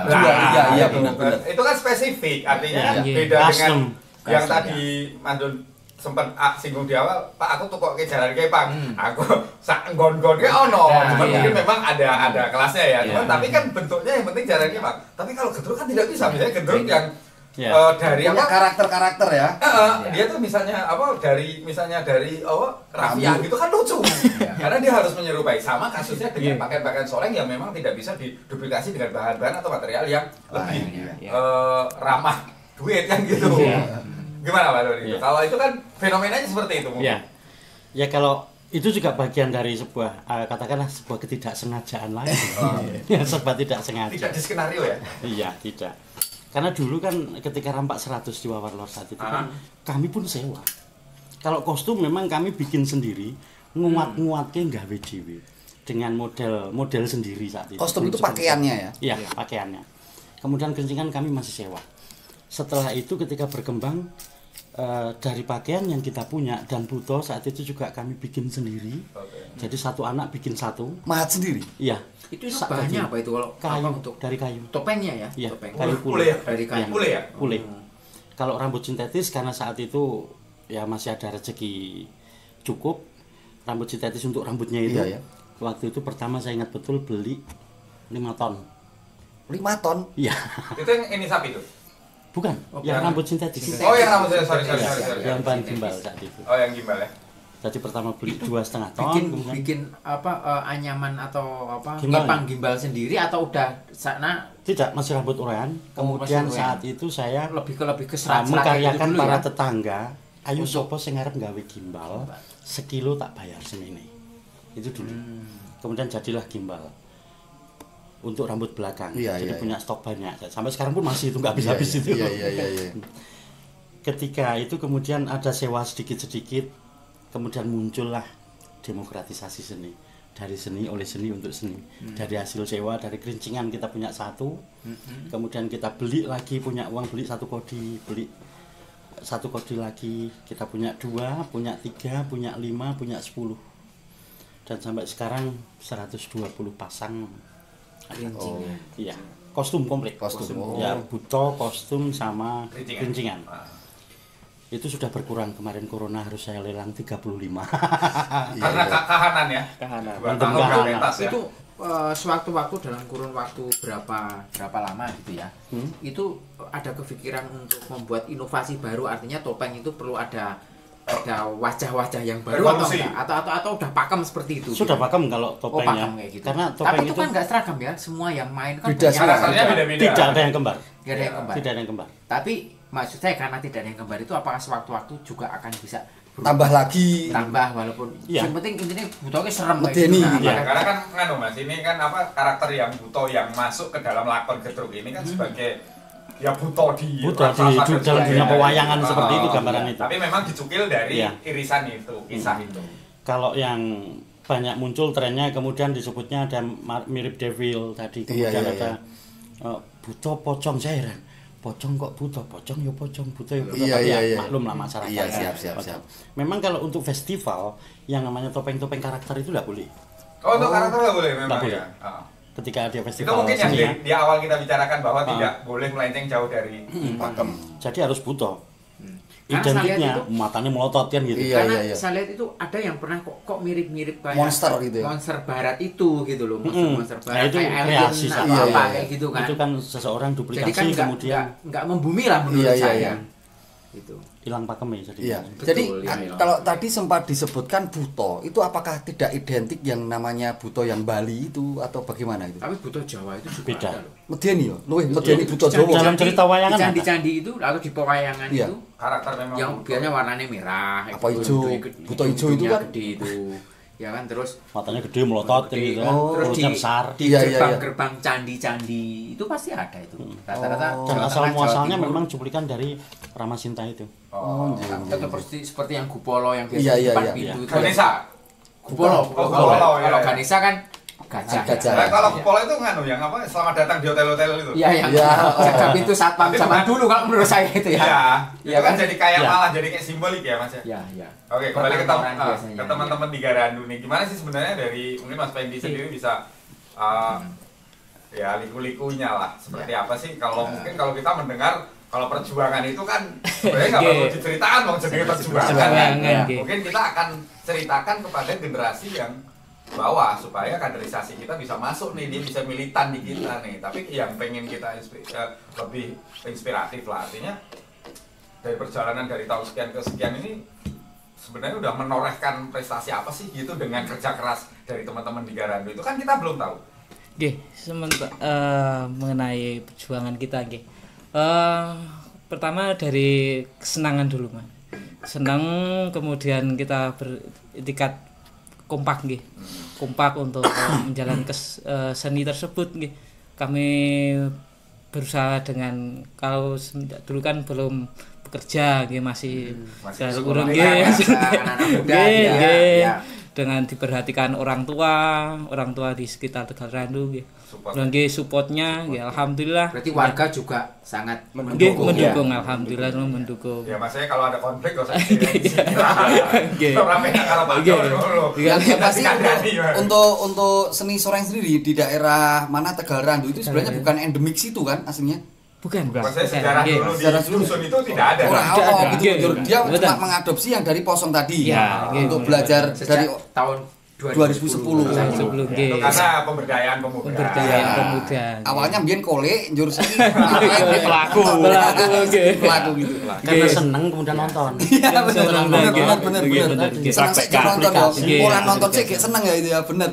Iya benar. Itu kan spesifik, artinya beda dengan yang tadi Mandun sempat singgung di awal. Pak, aku tuh kok ke jalan kayak Pak, aku sak nggon-nggon cuma mungkin memang ada kelasnya ya. Tapi kan bentuknya yang penting jalannya Pak. Tapi kalau gedruk kan tidak bisa, misalnya gedruk yang dari punya karakter ya. Dia tuh misalnya dari rafia gitu kan lucu. Karena dia harus menyerupai, sama kasusnya dengan pakaian-pakaian soleng yang memang tidak bisa diduplikasi dengan bahan-bahan atau material yang lebih ramah duit kan gitu. Gimana Pak Doni? Kalau itu kan fenomenanya seperti itu mungkin. Ya kalau itu juga bagian dari sebuah katakanlah sebuah ketidaksengajaan lagi. Serba tidak sengaja. Tidak di skenario ya? Iya, tidak. Karena dulu kan ketika Rampak 100 di Warlord saat itu kan kami pun sewa. Kalau kostum memang kami bikin sendiri, nguat-nguatke nggawe dhewe dengan model sendiri saat itu. Kostum itu pakaiannya ya? Iya, pakaiannya. Kemudian kerincingan kami masih sewa. Setelah itu ketika berkembang dari pakaian yang kita punya dan buto saat itu juga kami bikin sendiri. Jadi satu anak bikin satu. Mahat sendiri? Iya. Itu bahannya apa itu kalau kayu untuk dari kayu. Topengnya ya? Iya, Topeng. kayu Pule ya? Dari kayu. Pule ya? Pule. Kalau rambut sintetis karena saat itu ya masih ada rezeki cukup, rambut sintetis untuk rambutnya itu. Iya, ya. Waktu itu pertama saya ingat betul beli 5 ton. 5 ton? Iya. Itu yang ini sapi tuh? Bukan, yang rambut sintetis. Oh yang rambut sorry. Yang bahan gimbal saat itu. Oh yang gimbal ya? Jadi pertama beli 2,5 ton. Bikin anyaman atau gimbal sendiri atau udah sana? Tidak, masih rambut urean. Kemudian saat itu saya lebih ke serat mengkaryakan para tetangga. Ayo sopo sing arep gawe gimbal, sekilo tak bayar semene. Itu dulu. Kemudian jadilah gimbal untuk rambut belakang. Jadi punya stok banyak. Sampai sekarang pun masih itu nggak habis-habis itu. Iya. Ketika itu kemudian ada sewa sedikit-sedikit, kemudian muncullah demokratisasi seni. Dari seni oleh seni untuk seni. Dari hasil sewa, dari kerincingan kita punya satu, kemudian kita beli lagi, punya uang beli 1 kodi, beli 1 kodi lagi, kita punya 2, punya 3, punya 5, punya 10. Dan sampai sekarang 120 pasang. Iya, kostum komplit. Ya, buto, kostum sama kerincingan. Itu sudah berkurang, kemarin corona harus saya lelang 35. Karena kahanan ya. Kahanan. Itu sewaktu-waktu dalam kurun waktu berapa lama gitu ya. Itu ada kepikiran untuk membuat inovasi baru, artinya topeng itu perlu ada wajah-wajah yang baru atau udah pakem seperti itu? Sudah gitu? Pakem kalau topengnya. Gitu. Karena topeng tapi itu kan nggak seragam ya, semua yang main kan beda-beda. Tidak ada yang kembar. Tidak ada yang kembar. Tapi maksud saya karena tidak ada yang kembar itu apakah sewaktu-waktu juga akan bisa tambah lagi? Tambah walaupun yang penting intinya butoke serem karena kan Mas, ini kan karakter yang buto yang masuk ke dalam lakon Gedruk ini kan sebagai ya buto di dalam dunia pewayangan seperti itu gambaran itu. Tapi memang dicukil dari irisan itu, kisah itu. Kalau yang banyak muncul trennya kemudian disebutnya ada mirip devil tadi, kemudian ada buto pocong, saya heran. Pocong kok buto, pocong ya pocong, buto ya buto. Maklum lah masyarakat. Iya, siap. Memang kalau untuk festival yang namanya topeng-topeng karakter itu tidak boleh. Oh, untuk karakter nggak boleh memang ya? Ketika ada festival itu mungkin yang di awal kita bicarakan bahwa tidak boleh melenceng jauh dari pakem. Jadi harus buto. Identiknya matanya melotot kan gitu. Karena saya lihat itu ada yang pernah kok mirip-mirip kayak monster gitu ya. Monster barat itu gitu loh, monster barat. Nah, itu kreasi kayak gitu kan. Itu kan seseorang duplikasi. Jadi kan kemudian nggak membumi lah menurut saya. Itu hilang pakemnya jadi. Iya. Jadi kalau tadi sempat disebutkan buto, itu apakah tidak identik yang namanya buto yang Bali itu atau bagaimana itu? Tapi buto Jawa itu juga beda. Medeni yo, medeni buto Jawa. Dalam cerita wayangan candi-candi itu atau di pewayangan itu karakter memang yang biasanya warnanya merah, apa hijau, buto hijau itu kan gede itu. Ya kan terus matanya gede melotot gitu kan. Terus besar. Di gerbang candi-candi itu pasti ada itu. Rata-rata dan asal muasalnya memang cuplikan dari Ramasinta itu. Seperti yang Gupolo yang biasa di depan pintu itu. Ganesha. Gupolo. Kalau Ganesha kan gajah. Nah, kalau Gupolo itu yang apa? Selamat datang di hotel-hotel itu. Iya, jaga pintu satpam zaman dulu kalau menurut saya itu ya. Iya kan jadi kayak malah jadi kayak simbolik ya Mas ya. Iya. Oke, kembali ke teman-teman di Garandu nih. Gimana sih sebenarnya dari mungkin Mas Fendi sendiri bisa ya liku-likunya lah seperti apa sih mungkin kalau kita mendengar kalau perjuangan itu kan sebenarnya nggak perlu diceritakan jadi perjuangan mungkin kita akan ceritakan kepada generasi yang bawah supaya kaderisasi kita bisa masuk nih, dia bisa militan di kita nih. Tapi yang pengen kita lebih inspiratif lah, artinya dari perjalanan dari tahun sekian ke sekian ini sebenarnya udah menorehkan prestasi apa sih gitu dengan kerja keras dari teman-teman di Garandu itu kan kita belum tahu. Mengenai perjuangan kita pertama dari kesenangan dulu Mas. Senang, kemudian kita beritikat kompak untuk menjalankan seni tersebut kami berusaha dengan kalau dulu kan belum bekerja masih urung dengan diperhatikan orang tua di sekitar Tegal Randu nggih. Dan nggih supportnya nggih alhamdulillah. Berarti warga juga sangat mendukung alhamdulillah mendukung. Ya maksudnya kalau ada konflik kok saya nggih. Rame karo Pak. Yang pasti untuk seni soreng sendiri di daerah mana Tegal Randu itu sebenarnya bukan endemik situ kan aslinya? Bukan. Maksudnya sejarah dulu di dusun itu tidak ada. Gitu. Dia cuma mengadopsi yang dari Posong tadi untuk belajar dari tahun 2010. Karena pemberdayaan pemuda. Awalnya mbiyen kolek njur sini pelaku gitu. Karena seneng kemudian nonton. Iya benar. Seneng sik nonton ya. Ora nonton sik gek seneng ya itu ya bener.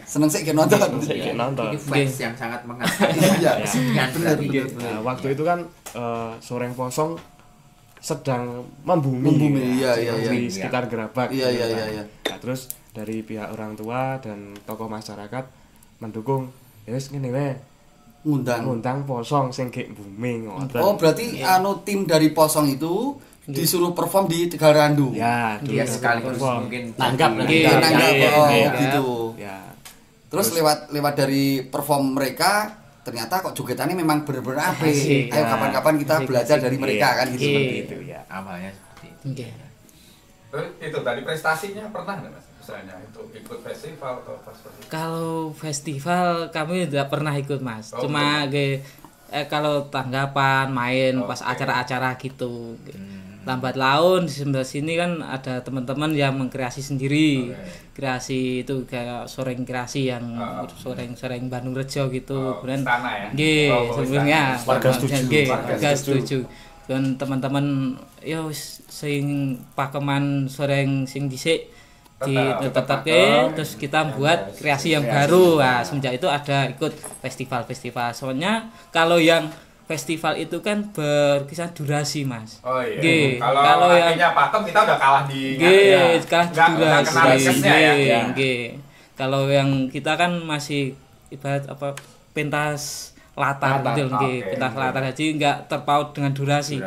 Seneng sik gek nonton. Ini fans yang sangat menghargai. Iya. Benar. Waktu itu kan Soreng Posong sedang membumi di sekitar Gerabak. Iya. Nah, terus dari pihak orang tua dan tokoh masyarakat mendukung wis ngene wae ngundang Posong sing gek booming ngoten. Oh berarti tim dari Posong itu disuruh perform di Tegal Randu. Ya, dia sekaligus mungkin nanggap gitu. Ya. Terus lewat dari perform mereka ternyata kok jogetannya memang bener-bener apik. Ayo kapan-kapan kita belajar dari mereka kan gitu. Seperti itu ya. Awalnya seperti itu. Terus itu tadi prestasinya pernah enggak Mas? Misalnya itu ikut festival atau apa seperti itu? Kalau festival kami tidak pernah ikut Mas. Cuma kalau tanggapan main pas acara-acara gitu. Lambat laun di sebelah sini kan ada teman-teman yang mengkreasi sendiri. Kreasi itu kayak soreng kreasi yang soreng Bandung Rejo gitu. Kemudian nggih sebenarnya warga setuju. Dan teman-teman yo sing pakeman soreng sing dhisik ditetapke terus kita buat kreasi yang baru. Nah, semenjak itu ada ikut festival-festival. Soalnya kalau yang festival itu kan berkisar durasi Mas. Oh iya. Kalau yang pakem kita udah kalah di kalah di durasi. Kalau yang kita kan masih ibarat pentas latar gitu pentas latar jadi enggak terpaut dengan durasi.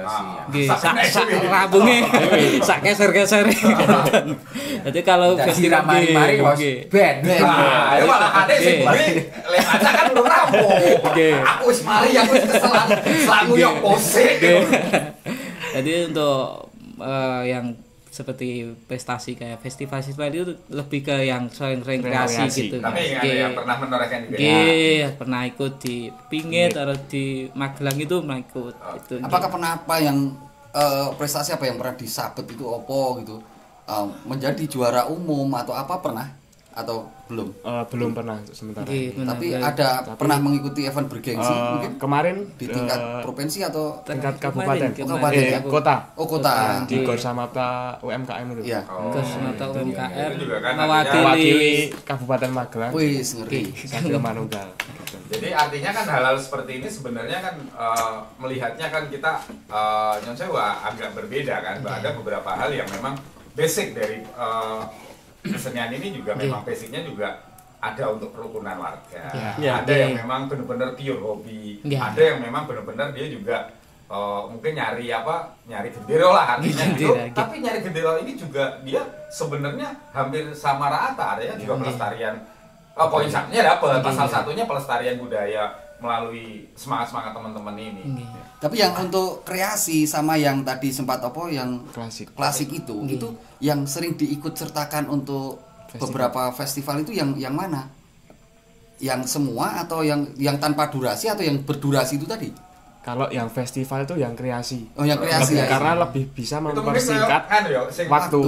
Nggih, sak rabunge sak keser-keser. Jadi kalau festival mari-mari band. Ayo malah ade sing beli lek aja kan belum rampung. Aku wis mari aku wis keselan selalu yo pose. Jadi untuk yang seperti prestasi kayak festival itu lebih ke yang sering kreasi gitu. Tapi yang pernah menorehkan juga. Pernah ikut di Pingit atau di Magelang itu pernah ikut. Itu. Apakah pernah yang prestasi apa yang pernah disabet itu opo gitu? Menjadi juara umum atau apa pernah? Atau belum? Belum pernah sementara. Tapi pernah mengikuti event bergengsi mungkin? Kemarin di tingkat provinsi atau tingkat kabupaten? Kota. Oh, kota. Di Gorsamapta UMKM itu. Iya. Gorsamapta UMKM mewakili Kabupaten Magelang. Wis ngerti. Sambil manunggal. Jadi artinya kan hal-hal seperti ini sebenarnya kan melihatnya kan kita nyon sewa agak berbeda kan. Ada beberapa hal yang memang basic dari kesenian ini juga memang basicnya juga ada untuk kerukunan warga. Ada yang memang benar-benar pure hobi. Ada yang memang benar-benar dia juga mungkin nyari gendero lah artinya gitu. Tapi nyari gendero ini juga dia sebenarnya hampir sama rata, artinya juga pelestarian poin satunya dapat. Pasal satunya pelestarian budaya melalui semangat teman-teman ini. Tapi yang untuk kreasi sama yang tadi sempat yang klasik itu yang sering diikut sertakan untuk beberapa festival itu yang mana? Yang semua atau yang tanpa durasi atau yang berdurasi itu tadi? Kalau yang festival itu yang kreasi. Oh, yang kreasi karena lebih bisa mempersingkat waktu.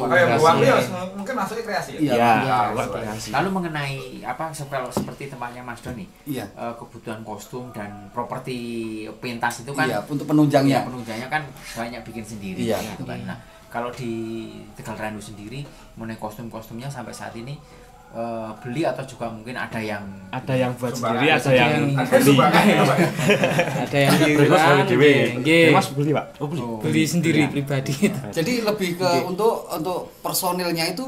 Mungkin masuknya kreasi kreasi. Lalu mengenai kalau seperti tempatnya Mas Doni, kebutuhan kostum dan properti pentas itu kan untuk penunjangnya. Penunjangnya kan banyak bikin sendiri gitu kan. Nah, kalau di Tegal Randu sendiri mengenai kostum-kostumnya sampai saat ini beli atau juga mungkin ada yang buat sendiri, ada yang beli. Ada yang beli. Mas beli, Pak? Beli sendiri pribadi. Jadi lebih ke untuk personilnya itu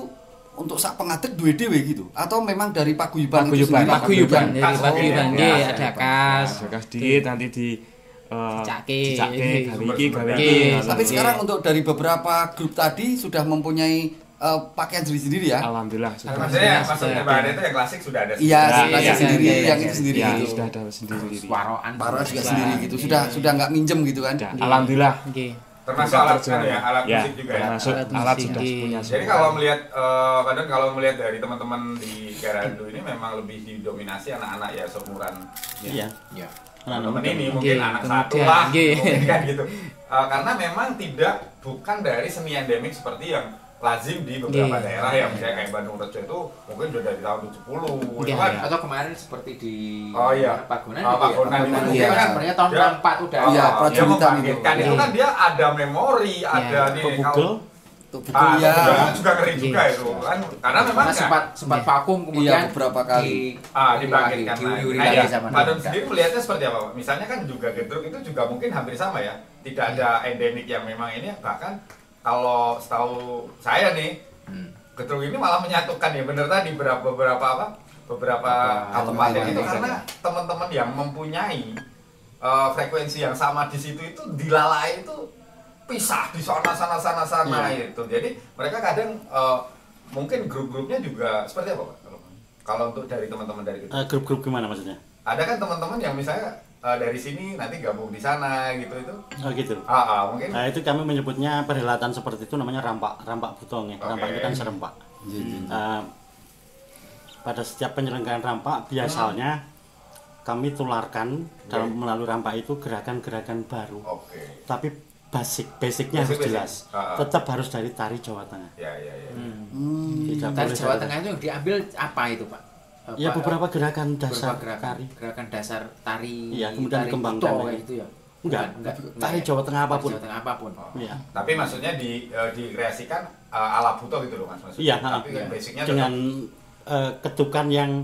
untuk sak pengadeg duwe dhewe gitu atau memang dari paguyuban dari paguyuban ada kas di nanti di dicake. Tapi sekarang untuk dari beberapa grup tadi sudah mempunyai pakaian sendiri ya. Alhamdulillah. Maksudnya bahan itu yang klasik sudah ada. Iya, klasik sendiri, yang itu sendiri gitu. Sudah ada sendiri. Paroan juga sendiri gitu. Sudah nggak minjem gitu kan. Alhamdulillah. Termasuk alat alat musik juga ya. Termasuk alat sudah punya. Jadi kalau melihat kalau melihat dari teman-teman di Garandu ini memang lebih didominasi anak-anak ya seumuran. Iya. Teman-teman ini mungkin anak satu lah, mungkin kan gitu. Karena memang bukan dari seni endemik seperti yang lazim di beberapa daerah ya, misalnya kayak Bandung Rejo itu mungkin udah dari tahun 70 gitu kan. Atau kemarin seperti di Pagunan itu kan sebenarnya tahun 64 udah. Iya, prajurit itu kan dia ada memori, ada nih juga ngeri juga itu kan, karena memang sempat vakum kemudian beberapa kali dibangkitkan lagi. Padahal sendiri melihatnya seperti apa Pak? Misalnya kan juga Gedruk itu juga mungkin hampir sama ya, tidak ada endemik yang memang ini, bahkan kalau setahu saya nih Gedruk ini malah menyatukan ya bener tadi beberapa kabupaten itu, karena teman-teman yang mempunyai frekuensi yang sama di situ itu dilalai itu pisah di sana itu. Jadi mereka kadang mungkin grup-grupnya juga seperti apa Pak? Kalau untuk dari teman-teman dari Gedruk. Grup-grup gimana maksudnya? Ada kan teman-teman yang misalnya dari sini nanti gabung di sana gitu itu. Oh gitu. Mungkin. Nah, itu kami menyebutnya perhelatan seperti itu namanya rampak butong ya. Rampak itu kan serempak. Pada setiap penyelenggaraan rampak biasanya kami tularkan dalam melalui rampak itu gerakan-gerakan baru. Tapi basicnya harus jelas. Tetap harus dari tari Jawa Tengah. Tari Jawa Tengah itu yang diambil apa itu Pak? Ya beberapa gerakan dasar tari. Gerakan dasar tari. Iya, kemudian dikembangkan gitu ya. Enggak, tari Jawa Tengah apapun. Jawa Tengah apapun. Iya. Tapi maksudnya dikreasikan ala buto gitu loh Mas maksudnya. Iya, tapi basicnya dengan ketukan yang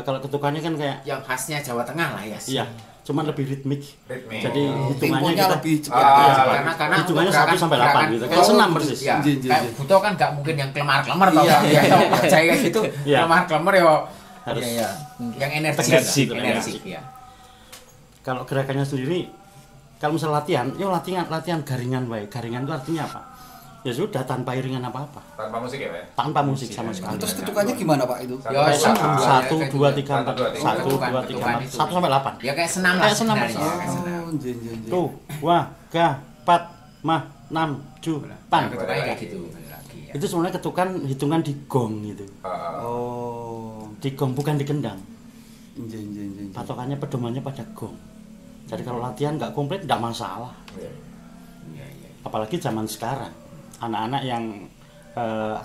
kalau ketukannya kan kayak yang khasnya Jawa Tengah lah ya. Iya, cuman lebih ritmik. Jadi hitungannya kita kita lebih cepat. Karena hitungannya 1 sampai 8 gitu. Kayak senam persis. Ya, kayak buto kan nggak mungkin yang kelemar-kelemar tau. Percaya gitu. Kelemar-kelemar ya harus yang energik ya. Kalau gerakannya sendiri, kalau misalnya latihan garingan baik. Garingan itu artinya apa? Ya sudah tanpa iringan apa-apa. Tanpa musik ya Pak? Tanpa musik sama sekali. Terus ketukannya gimana Pak itu? Ya 1, 2, 3, 4 1, 2, 3, 4 1 sampai 8. Ya kayak senam lah sebenarnya. Tuh, wah, ga, pat, mah, 6, 7, pan. Kayak gitu. Itu sebenarnya ketukan hitungan di gong gitu. Di gong bukan di kendang. Patokannya pedomannya pada gong. Jadi kalau latihan nggak komplit nggak masalah. Apalagi zaman sekarang, anak-anak yang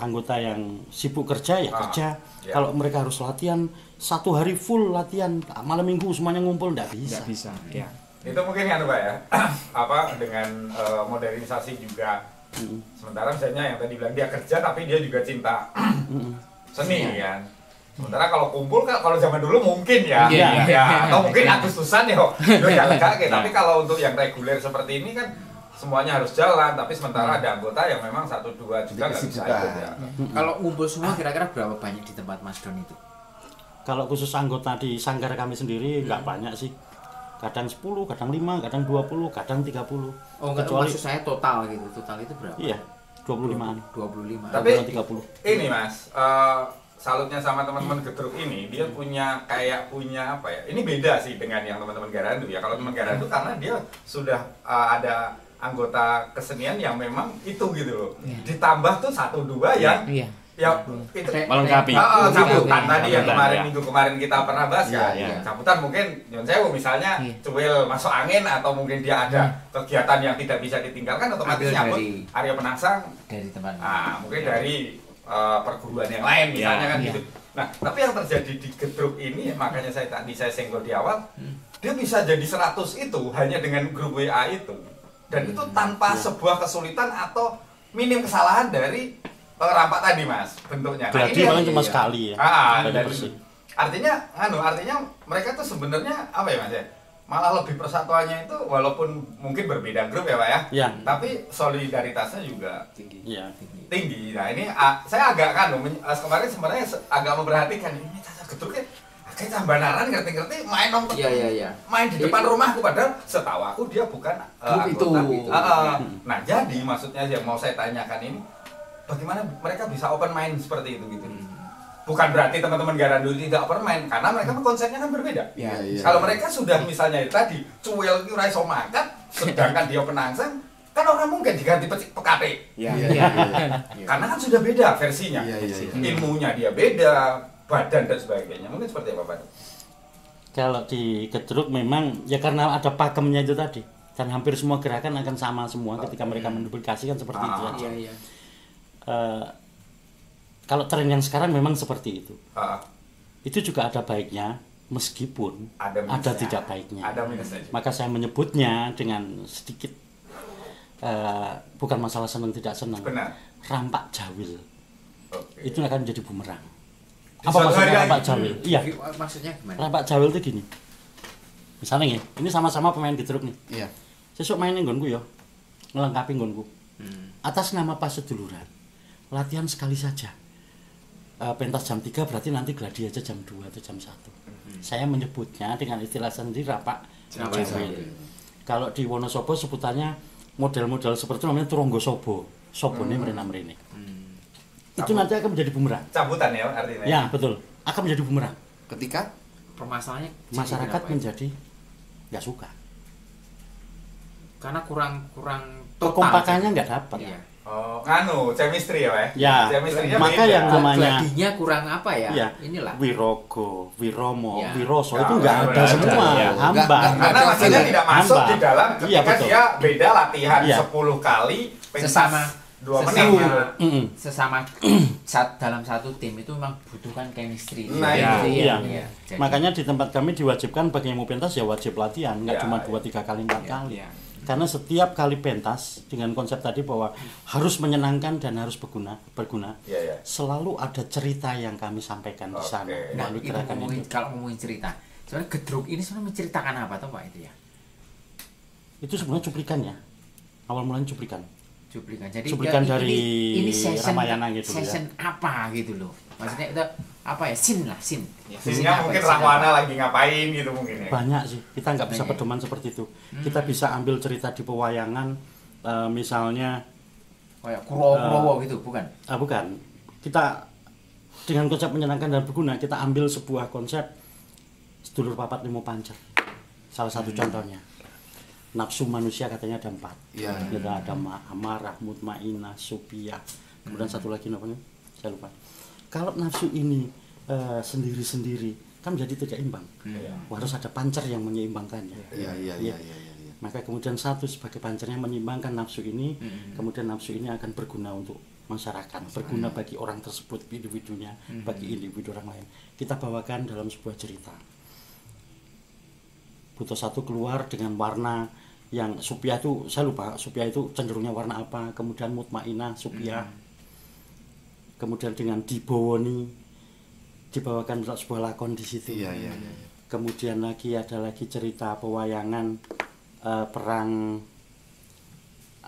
anggota yang sibuk kerja ya kerja. Kalau mereka harus latihan 1 hari full latihan, malam minggu semuanya ngumpul nggak bisa. Nggak bisa. Ya. Itu mungkin kan Pak ya, dengan modernisasi juga. Sementara misalnya yang tadi bilang dia kerja tapi dia juga cinta seni kan. Sementara kalau kumpul kan kalau zaman dulu mungkin ya atau mungkin Agustusan ya tapi kalau untuk yang reguler seperti ini kan semuanya harus jalan, tapi sementara ada anggota yang memang 1-2 juga nggak bisa ikut ya. Kalau ngumpul semua kira-kira berapa banyak di tempat Mas Don itu? Kalau khusus anggota di sanggar kami sendiri nggak banyak sih. Kadang 10, kadang 5, kadang 20, kadang 30. Oh, kecuali maksud saya total gitu. Total itu berapa? Iya, 25-an. 25. Tapi 30. Ini Mas, salutnya sama teman-teman Gedruk ini, dia punya apa ya? Ini beda sih dengan yang teman-teman Garandu ya. Kalau teman Garandu karena dia sudah ada anggota kesenian yang memang itu gitu loh. Ditambah tuh 1-2 yang ya itu melengkapi. Cabutan tadi yang minggu kemarin kita pernah bahas kan. Cabutan mungkin Nyon Sewu misalnya cuil masuk angin atau mungkin dia ada kegiatan yang tidak bisa ditinggalkan otomatis nyambut Arya Penangsang dari teman. Mungkin dari perguruan yang lain misalnya kan gitu. Nah, tapi yang terjadi di Gedruk ini makanya saya senggol di awal, dia bisa jadi 100 itu hanya dengan grup WA itu. Dan itu tanpa sebuah kesulitan atau minim kesalahan dari rampak tadi Mas bentuknya. Berarti paling cuma sekali ya. Artinya mereka tuh sebenarnya apa ya Mas ya? Malah lebih persatuannya itu walaupun mungkin berbeda grup ya Pak ya. Tapi solidaritasnya juga tinggi. Nah ini saya agak kemarin sebenarnya agak memperhatikan ini Gedruk kayak Tambanaran ngerti-ngerti main nonton. Main di depan rumahku padahal setahu aku dia bukan grup itu. Nah, jadi maksudnya yang mau saya tanyakan ini bagaimana mereka bisa open mind seperti itu gitu. Bukan berarti teman-teman Garandu tidak open mind, karena mereka konsepnya kan berbeda. Kalau mereka sudah misalnya tadi cuel ki ora iso mangkat, sedangkan dia penangsang, kan orang mungkin diganti PKP. Karena kan sudah beda versinya. Ilmunya dia beda, badan dan sebagainya. Mungkin seperti apa, Pak? Kalau di Gedruk memang ya karena ada pakemnya itu tadi. Dan hampir semua gerakan akan sama semua ketika mereka menduplikasikan seperti itu aja. Kalau tren yang sekarang memang seperti itu. Itu juga ada baiknya, meskipun ada tidak baiknya. Maka saya menyebutnya dengan sedikit bukan masalah senang tidak senang. Rampak jawil. Itu akan menjadi bumerang. Apa maksudnya rampak jawil? Iya. Maksudnya gimana? Rampak jawil itu gini. Misalnya ini sama-sama pemain Gedruk nih. Iya. Sesuk main nggonku ya. Ngelengkapi nggonku. Atas nama paseduluran. Latihan sekali saja. Pentas jam 3 berarti nanti gladi aja jam 2 atau jam 1. Saya menyebutnya dengan istilah sendiri rampak jawil. Kalau di Wonosobo sebutannya model-model seperti itu namanya turonggo sobo. Sobone mrene-mrene. Itu nanti akan menjadi bumerang. Cabutan ya artinya. Ya, betul. Akan menjadi bumerang. Ketika permasalahannya masyarakat menjadi nggak suka. Karena kurang kekompakannya nggak dapat. Iya. Oh, chemistry ya, Pak? Ya. Chemistry-nya Maka beda. yang namanya gladinya kurang apa ya? Iya. Inilah. Wirogo, Wiromo, Ya. Wiroso itu nggak ada Nggak semua. ada. Hamba. Karena maksudnya tidak masuk Hamba. di dalam Iya, ketika betul. dia beda latihan Iya. 10 kali pentas Sesama 2 menit gitu. Sesama dalam satu tim itu memang butuhkan chemistry. Nah, Iya. Jadi, Makanya di tempat kami diwajibkan bagi yang mau pentas ya wajib latihan, nggak Ya, cuma ya. 2, 3 kali, 4 kali. ya. Karena setiap kali pentas dengan konsep tadi bahwa harus menyenangkan dan harus berguna, Iya. selalu ada cerita yang kami sampaikan di sana Nah, melalui itu gerakan itu. kalau ngomongin cerita, sebenarnya Gedruk ini sebenarnya menceritakan apa tuh Pak itu ya? Itu sebenarnya cuplikan ya, awal mulanya cuplikan. Jadi Cuplikan ya, dari ini session, Ramayana gitu session ya. apa gitu loh. Maksudnya itu apa ya? Scene. Scene-nya mungkin Rahwana lagi ngapain gitu mungkin ya. Banyak sih, kita nggak bisa Banyak. pedoman seperti itu. Kita bisa ambil cerita di pewayangan, misalnya kayak Kurowo gitu, bukan? bukan. Kita dengan konsep menyenangkan dan berguna, kita ambil sebuah konsep sedulur papat limo pancer. Salah satu contohnya. Nafsu manusia katanya ada 4. Iya. Ada amarah, mutmainah, supiyah. Kemudian satu lagi namanya saya lupa. Kalau nafsu ini sendiri-sendiri kan menjadi tidak imbang. Harus ada pancer yang menyeimbangkannya. Iya. Maka kemudian satu sebagai pancernya menyeimbangkan nafsu ini, kemudian nafsu ini akan berguna untuk masyarakat, berguna bagi orang tersebut, individunya, bagi individu orang lain. Kita bawakan dalam sebuah cerita. Butuh satu keluar dengan warna yang supiyah itu, saya lupa, supiyah itu cenderungnya warna apa, kemudian mutmainah, supiyah. Kemudian dengan dibowoni, dibawakan sebuah lakon di situ. Iya. Kemudian lagi ada lagi cerita pewayangan perang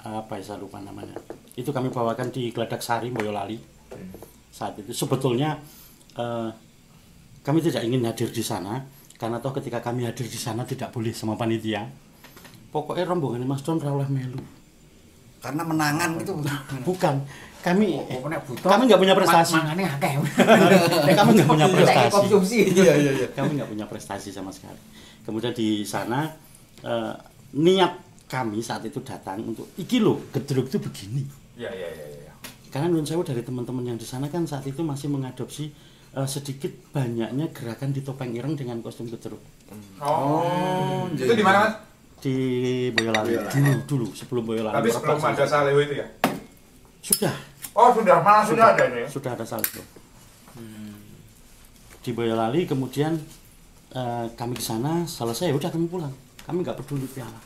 apa ya, saya lupa namanya. Itu kami bawakan di Geladak Sari, Boyolali. Saat itu sebetulnya kami tidak ingin hadir di sana karena toh ketika kami hadir di sana tidak boleh sama panitia. Pokoknya rombongan Mas Don ora oleh melu. Karena menangan gitu. Bukan. Kami butuh. Kami nggak punya prestasi. Mangane akeh. Kami nggak punya prestasi. Konsumsi. Iya. Kami nggak punya prestasi sama sekali. Kemudian di sana niat kami saat itu datang untuk iki lho, Gedruk itu begini. Iya. Karena menurut saya dari teman-teman yang di sana kan saat itu masih mengadopsi sedikit banyaknya gerakan di topeng ireng dengan kostum Gedruk. Oh, itu di mana, Mas? Di Boyolali dulu sebelum Boyolali. Tapi sebelum ada Salehu itu ya? Sudah. Oh, sudah, malah sudah ada ini. Sudah ada saldo. Di Boyolali kemudian kami ke sana, selesai udah kami pulang. Kami nggak peduli piala.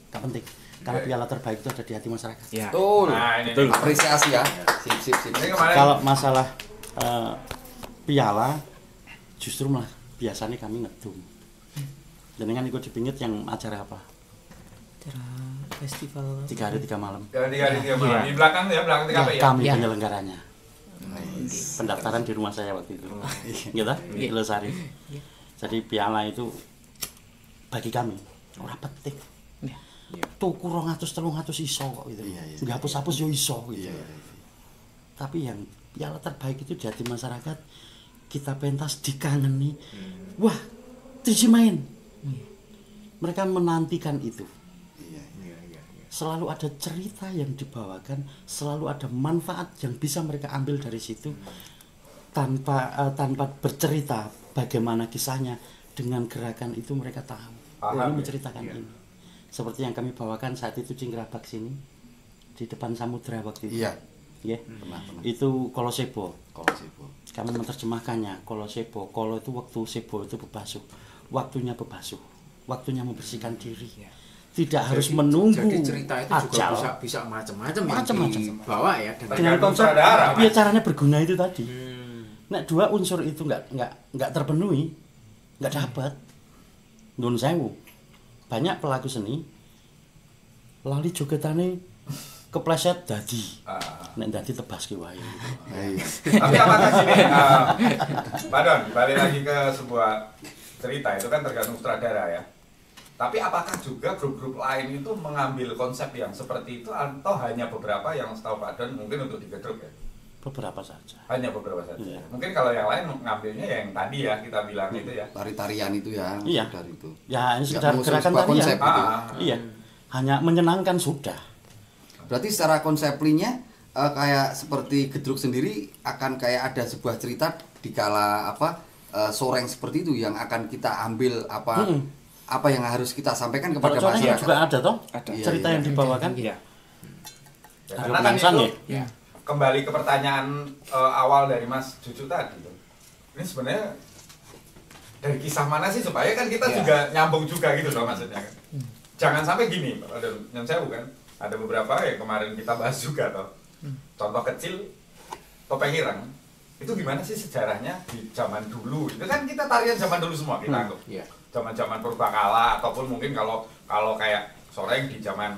Nggak penting. Karena piala terbaik itu ada di hati masyarakat. Ya. Betul. Nah, ini Betul. Apresiasi ya. Sip. Ini kemarin Kalau masalah piala justru malah biasanya kami ngedum. Jenengan ikut dipingit yang acara apa? Acara festival 3 hari 3 malam. dari 3 hari 3 malam. Di belakang ya, belakang TKP ya. Kami Ya. penyelenggaranya. Pendaftaran di rumah saya waktu itu. Gitu? Di Losari. Jadi piala itu bagi kami ora penting. Tuku 200-300 iso kok gitu. Nggak hapus-hapus yo iso gitu. Tapi yang terbaik itu di hati masyarakat, kita pentas dikangeni. Wah, Triji main. Mereka menantikan itu. Selalu ada cerita yang dibawakan, selalu ada manfaat yang bisa mereka ambil dari situ. Tanpa bercerita bagaimana kisahnya, dengan gerakan itu mereka tahu. Ini menceritakan ini. Seperti yang kami bawakan saat itu Cingkrabak sini di depan samudra waktu itu. Iya. Ya. Itu kolosebo. Kami menerjemahkannya kolosebo. Kolo itu waktu, sebo itu bebasuh. Waktunya bebasuh. Waktunya membersihkan diri. Tidak harus menunggu. Jadi cerita itu juga bisa macam-macam dibawa ya dengan konsep biar caranya berguna itu tadi. Nek dua unsur itu nggak terpenuhi, nggak dapat. Nun sewu. Banyak pelaku seni lali jogetane kepleset dadi. Nek dadi tebas ki wae. Tapi apakah sini Pak Don, balik lagi ke sebuah cerita itu kan tergantung sutradara ya. Tapi apakah juga grup-grup lain itu mengambil konsep yang seperti itu atau hanya beberapa yang setahu Pak Don mungkin untuk digedruk ya? Beberapa saja. Hanya beberapa saja. Iya. Mungkin kalau yang lain ngambilnya yang tadi ya kita bilang itu ya. Tari-tarian itu ya. Iya. Dari itu. Ya, ini sekedar gerakan tarian. Gitu. Iya. Hanya menyenangkan sudah. Berarti secara konsepnya kayak seperti Gedruk sendiri akan kayak ada sebuah cerita dikala soreng seperti itu yang akan kita ambil apa yang harus kita sampaikan kepada masyarakat. Juga ada toh? Ada. Cerita yang dibawakan. Iya. Karena kan itu kembali ke pertanyaan awal dari Mas Juju tadi. Ini sebenarnya dari kisah mana sih supaya kan kita juga nyambung juga gitu loh maksudnya kan. Jangan sampai gini, ada yang saya bukan. Ada beberapa yang kemarin kita bahas juga toh. Contoh kecil topeng ireng. Itu gimana sih sejarahnya di zaman dulu? Itu kan kita tarian zaman dulu semua kita anggap. Zaman-zaman purbakala ataupun mungkin kalau kayak soreng di zaman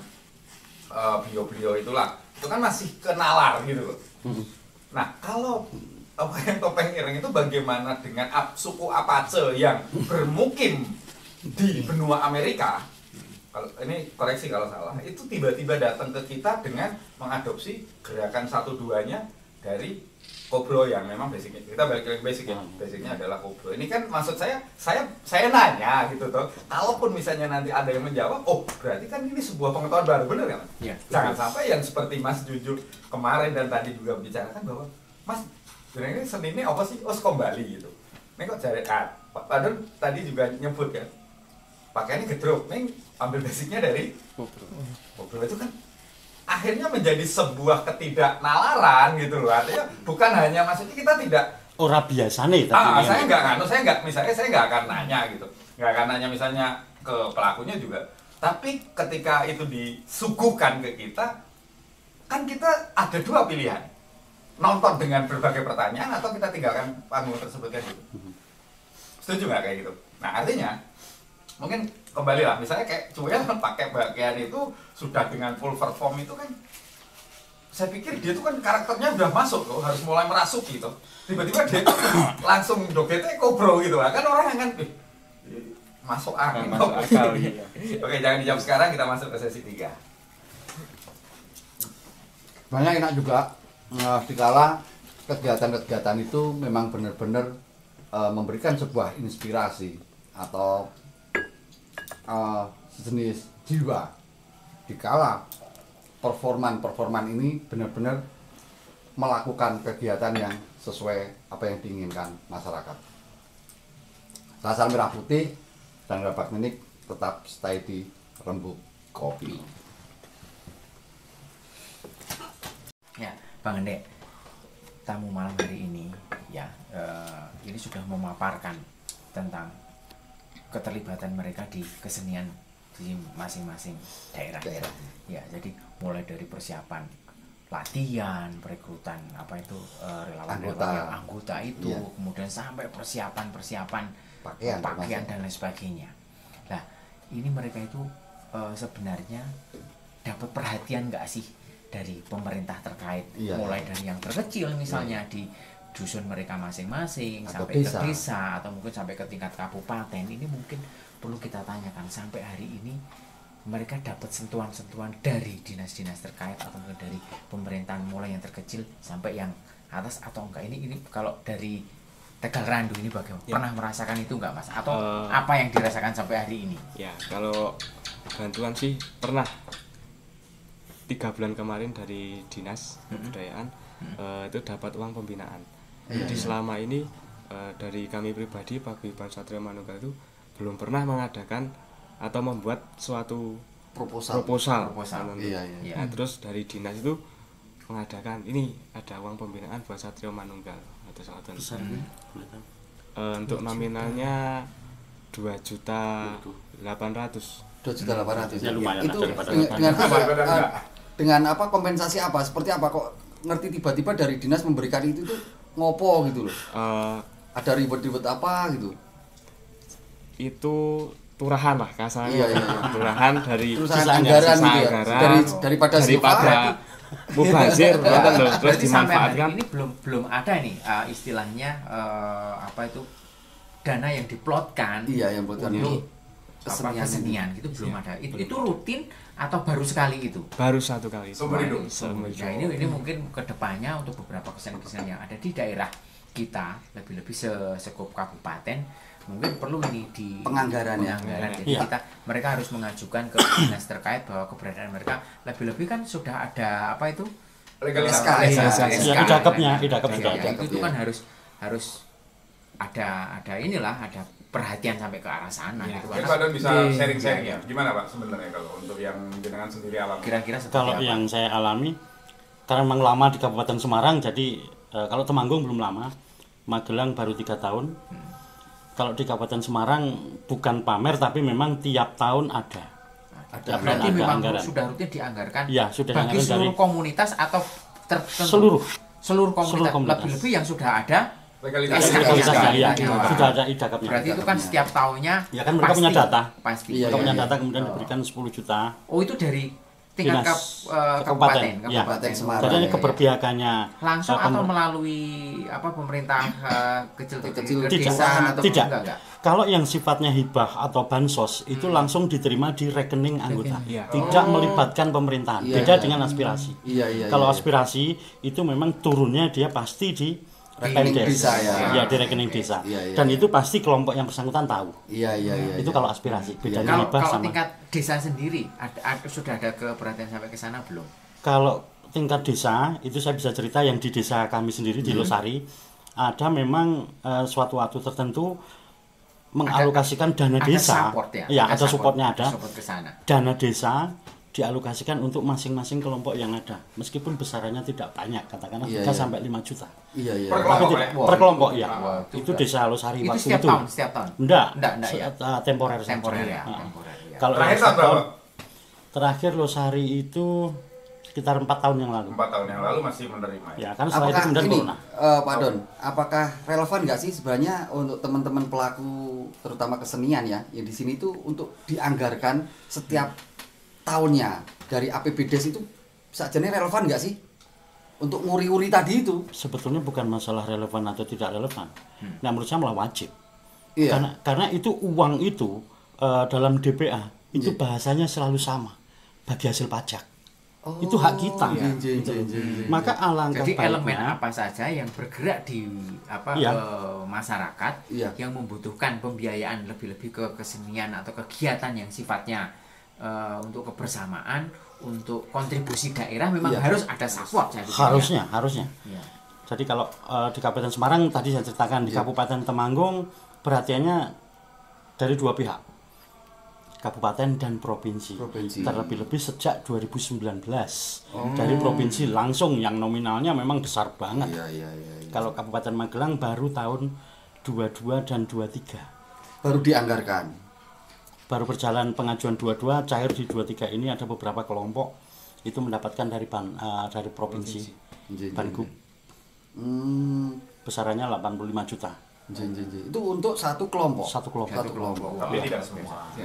beliau-beliau itulah. Itu kan masih kenalar gitu loh. Nah, kalau topeng ireng itu bagaimana dengan suku Apache yang bermukim di benua Amerika? Kalau ini koreksi kalau salah, itu tiba-tiba datang ke kita dengan mengadopsi gerakan 1-2-nya dari Kobro yang memang basicnya, kita balik ke basic ya, basicnya adalah Kobro. Ini kan maksud saya nanya gitu tuh, kalaupun misalnya nanti ada yang menjawab, oh berarti kan ini sebuah pengetahuan baru, bener kan? Ya, jangan sampai yang seperti Mas Juju kemarin dan tadi juga bicarakan bahwa Mas, sebenarnya seni ini apa sih? Oh Sekombali gitu. Ini kok cari Pak Don tadi juga nyebut kan, pakaiannya gedruk, ini ambil basicnya dari Kobro itu kan akhirnya menjadi sebuah ketidaknalaran gitu loh, artinya bukan hanya maksudnya kita tidak ora biasa nih tapi saya nggak akan nanya gitu, nggak akan nanya misalnya ke pelakunya juga, tapi ketika itu disuguhkan ke kita kan kita ada dua pilihan, nonton dengan berbagai pertanyaan atau kita tinggalkan panggung tersebut kan gitu. Setuju nggak kayak gitu? Nah artinya mungkin kembali lah, misalnya kayak Cuel pakai pakaian itu sudah dengan full perform itu kan, saya pikir dia tuh kan karakternya udah masuk loh, harus mulai merasuk gitu. Tiba-tiba dia langsung jogetnya Kobro gitu lah, kan orang yang kan masuk angin. Oke, jangan dijawab sekarang, kita masuk ke sesi 3. Banyak enak juga dikala kegiatan-kegiatan itu memang benar-benar memberikan sebuah inspirasi atau sejenis jiwa dikala performan ini benar-benar melakukan kegiatan yang sesuai apa yang diinginkan masyarakat. Rasa merah putih dan Rabak Menik tetap stay di Rembuk Kopi. Ya, Bang Hendek, tamu malam hari ini ya ini sudah memaparkan tentang keterlibatan mereka di kesenian di masing-masing daerah. Ya, jadi mulai dari persiapan latihan, perekrutan relawan anggota itu, kemudian sampai persiapan pakaian dan lain sebagainya. Nah, ini mereka itu sebenarnya dapat perhatian nggak sih dari pemerintah terkait, mulai dari yang terkecil misalnya di dusun mereka masing-masing sampai ke desa atau mungkin sampai ke tingkat kabupaten. Ini mungkin perlu kita tanyakan sampai hari ini mereka dapat sentuhan-sentuhan dari dinas-dinas terkait atau mungkin dari pemerintahan mulai yang terkecil sampai yang atas atau enggak? Ini kalau dari Tegal Randu ini bagaimana? Ya. Pernah merasakan itu enggak Mas? Atau apa yang dirasakan sampai hari ini? Ya, kalau bantuan sih pernah 3 bulan kemarin dari dinas kebudayaan itu dapat uang pembinaan. Jadi selama ini dari kami pribadi Paguyuban Satrio Manunggal itu belum pernah mengadakan atau membuat suatu proposal. Iya. Nah, terus dari dinas itu mengadakan ini ada uang pembinaan buat Satrio Manunggal atau satu untuk nominalnya 2.800.000. 2.800.000 ya, lumayan. Itu dengan apa kompensasi apa? Seperti apa kok ngerti tiba-tiba dari dinas memberikan itu tuh ngopo gitu loh? Ada ribet-ribet apa gitu? Itu turahan lah kasarnya. Iya. Turahan dari anggaran gitu ya. Daripada mubazir terus dimanfaatkan. Ini belum ada nih istilahnya dana yang diplotkan. Iya, yang plotkan untuk kesenian gitu belum ada. Itu rutin atau baru sekali itu? Baru 1 kali. Nah, ini mungkin kedepannya untuk beberapa kesenian yang ada di daerah kita, lebih-lebih sekup kabupaten, mungkin perlu ini di penganggaran. Jadi mereka harus mengajukan ke dinas terkait bahwa keberadaan mereka lebih-lebih kan sudah ada legalisasi. Idakepnya itu kan harus ada perhatian sampai ke arah sana gitu. Mungkin Pak Don bisa sharing-sharing ya. Gimana Pak sebenarnya kalau untuk yang jenengan sendiri alami? Kira-kira kalau yang saya alami karena memang lama di Kabupaten Semarang, jadi kalau Temanggung belum lama, Magelang baru 3 tahun. Kalau di Kabupaten Semarang bukan pamer tapi memang tiap tahun ada. Berarti memang sudah rutin dianggarkan. Ya, sudah bagi seluruh komunitas atau tertentu. Seluruh komunitas. Lebih-lebih yang sudah ada legalitasnya. Sudah ada idakepnya. Berarti itu kan setiap tahunnya. Ya kan mereka punya data. Pasti. Mereka punya data kemudian diberikan 10 juta. Oh, itu dari tingkat kabupaten Semarang. Jadi keberpihakannya langsung atau melalui pemerintah kecil desa atau tidak. Kalau yang sifatnya hibah atau bansos itu langsung diterima di rekening anggota, tidak melibatkan pemerintahan. Beda dengan aspirasi. Kalau aspirasi itu memang turunnya dia pasti di rekening desa di rekening desa. Dan itu pasti kelompok yang bersangkutan tahu. Itu kalau aspirasi. Bedanya hibah kalau sama tingkat desa sendiri sudah ada keperhatian sampai ke sana belum? Kalau tingkat desa itu saya bisa cerita yang di desa kami sendiri di Losari ada memang suatu waktu tertentu mengalokasikan dana desa. Ada supportnya ada. Support ke sana. Dana desa dialokasikan untuk masing-masing kelompok yang ada, meskipun besarannya tidak banyak, katakanlah 3 sampai 5 juta. Per kelompok ya. Itu desa Losari itu waktu itu. Setiap tahun. Enggak ya. Temporer ya. Kalau terakhir Losari itu sekitar 4 tahun yang lalu. 4 tahun yang lalu masih menerima. Ya, kan setelah itu kemudian corona. Pak Don, apakah relevan nggak sih sebenarnya untuk teman-teman pelaku terutama kesenian ya, yang di sini itu untuk dianggarkan setiap tahunnya dari APBDes itu sajane relevan nggak sih untuk nguri-nguri tadi itu? Sebetulnya bukan masalah relevan atau tidak relevan. Nah, menurut saya malah wajib. Karena itu uang itu dalam DPA itu bahasanya selalu sama, bagi hasil pajak. Itu hak kita. Maka alangkah jadi baiknya, elemen apa saja yang bergerak di masyarakat yang membutuhkan pembiayaan lebih-lebih ke kesenian atau kegiatan yang sifatnya untuk kebersamaan, untuk kontribusi daerah memang harus ada support. Harusnya. Jadi kalau di Kabupaten Semarang tadi saya ceritakan, di Kabupaten Temanggung perhatiannya dari 2 pihak, kabupaten dan provinsi. Terlebih-lebih sejak 2019 dari provinsi langsung yang nominalnya memang besar banget. Kalau Kabupaten Magelang baru tahun 22 dan 23 baru dianggarkan. Baru berjalan pengajuan 22, cair di 23 ini ada beberapa kelompok itu mendapatkan dari provinsi Banggup. Besarannya 85 juta. Itu untuk satu kelompok.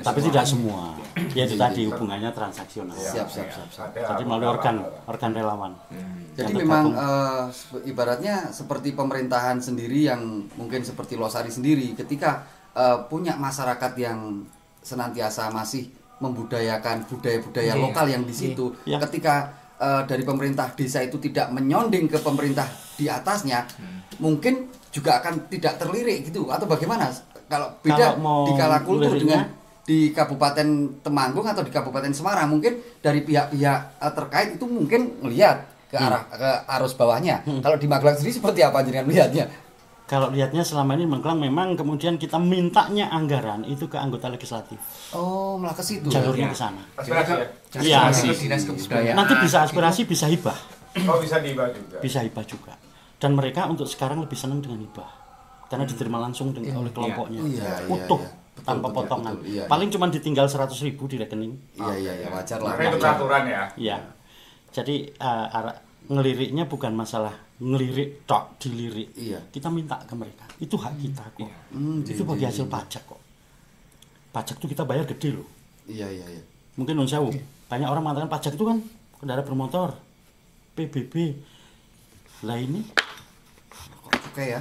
Tapi tidak semua. Ya itu tadi hubungannya transaksional. Siap. Jadi melalui organ relawan. Jadi memang ibaratnya seperti pemerintahan sendiri yang mungkin seperti Losari sendiri ketika punya masyarakat yang senantiasa masih membudayakan budaya-budaya lokal yang di situ. Ketika dari pemerintah desa itu tidak menyonding ke pemerintah di atasnya, mungkin juga akan tidak terlirik gitu, atau bagaimana? Kalau beda di Kala Kultur dengan di Kabupaten Temanggung atau di Kabupaten Semarang, mungkin dari pihak-pihak terkait itu mungkin melihat ke arah ke arus bawahnya. Kalau di Magelang sendiri seperti apa jenengan melihatnya? Kalau lihatnya selama ini Magelang memang kemudian kita mintanya anggaran itu ke anggota legislatif. Oh, malah ke situ. Jalurnya ke sana. Aspirasi Iya. Dinas Kebudayaan. Nanti bisa aspirasi, bisa hibah. Oh, bisa dihibah juga. Bisa hibah juga. Dan mereka untuk sekarang lebih senang dengan hibah. Karena diterima langsung oleh kelompoknya. Utuh. Tanpa potongan. Paling cuma ditinggal 100.000 di rekening. Iya, wajar lah. Karena itu peraturan ya. Iya. Jadi ngeliriknya bukan masalah ngelirik tok dilirik. Iya. Kita minta ke mereka. Itu hak kita kok. Itu bagi hasil pajak kok. Pajak itu kita bayar gede loh. Iya. Mungkin non sewu. Banyak orang mengatakan pajak itu kan kendaraan bermotor, PBB. Lah ini Oke ya.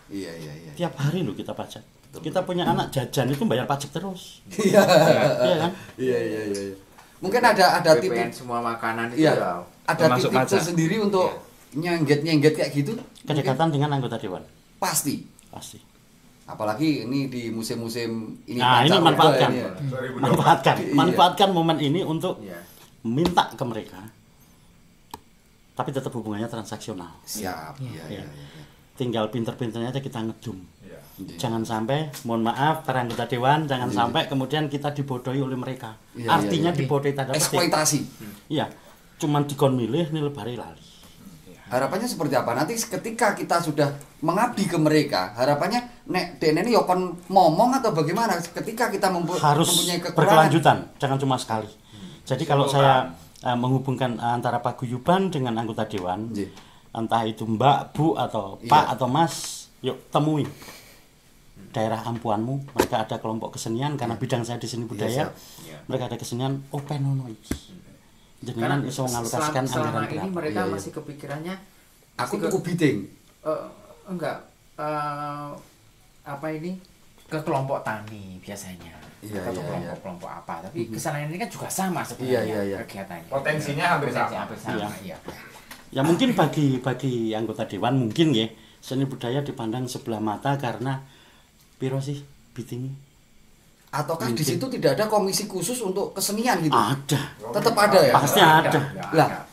Iya. tiap hari loh kita pajak. Kita punya anak jajan itu bayar pajak terus. Iya. Iya kan? Iya. Mungkin ada BPN titik semua makanan itu ya. Ada titik sendiri untuk nyengget kayak gitu. Kedekatan dengan anggota dewan. Pasti. Apalagi ini di musim-musim ini. Nah, ini manfaatkan. Manfaatkan momen ini untuk minta ke mereka. Tapi tetap hubungannya transaksional. Siap. Iya. Tinggal pinter-pinternya aja kita ngedum. Jangan sampai, mohon maaf para anggota dewan, jangan sampai kemudian kita dibodohi oleh mereka. Artinya dibodohi tanda petik. Eksploitasi. Iya. Cuman dikon milih nih lebari lali. Harapannya seperti apa? Nanti ketika kita sudah mengabdi ke mereka, harapannya nek dene ini kon ngomong atau bagaimana ketika kita harus mempunyai kekurangan. berkelanjutan, jangan cuma sekali. Jadi kalau saya menghubungkan antara paguyuban dengan anggota dewan, entah itu Mbak, Bu atau Pak atau Mas, yuk temui daerah ampuanmu. Mereka ada kelompok kesenian karena bidang saya di seni budaya. Mereka ada kesenian open ono iki. Jangan iso ngalokasikan anggaran ini mereka masih kepikirannya aku tuku bidding. Enggak apa ini ke kelompok tani biasanya. Atau kelompok apa. Tapi kesana ini kan juga sama sebenarnya kegiatannya. Potensinya hampir sama. Iya. Ya mungkin bagi anggota dewan mungkin ya seni budaya dipandang sebelah mata karena piro sih bidding. Ataukah di situ tidak ada komisi khusus untuk kesenian gitu? Ada. Tetap ada ya? Pasti ada. Lah,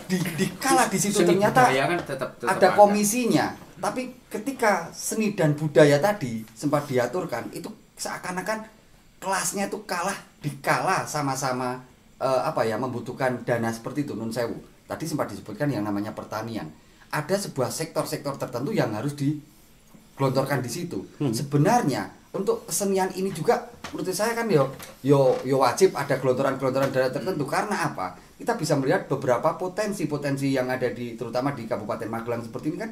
di kala di situ ternyata kan tetap ada komisinya. Tapi ketika seni dan budaya tadi sempat diaturkan, itu seakan-akan kelasnya itu dikalah sama-sama membutuhkan dana seperti itu. Nun sewu. Tadi sempat disebutkan yang namanya pertanian. Ada sebuah sektor-sektor tertentu yang harus digelontorkan di situ. Sebenarnya untuk kesenian ini juga menurut saya kan yo wajib ada gelontoran-gelontoran dana tertentu. Karena apa? Kita bisa melihat beberapa potensi-potensi yang ada terutama di Kabupaten Magelang seperti ini kan.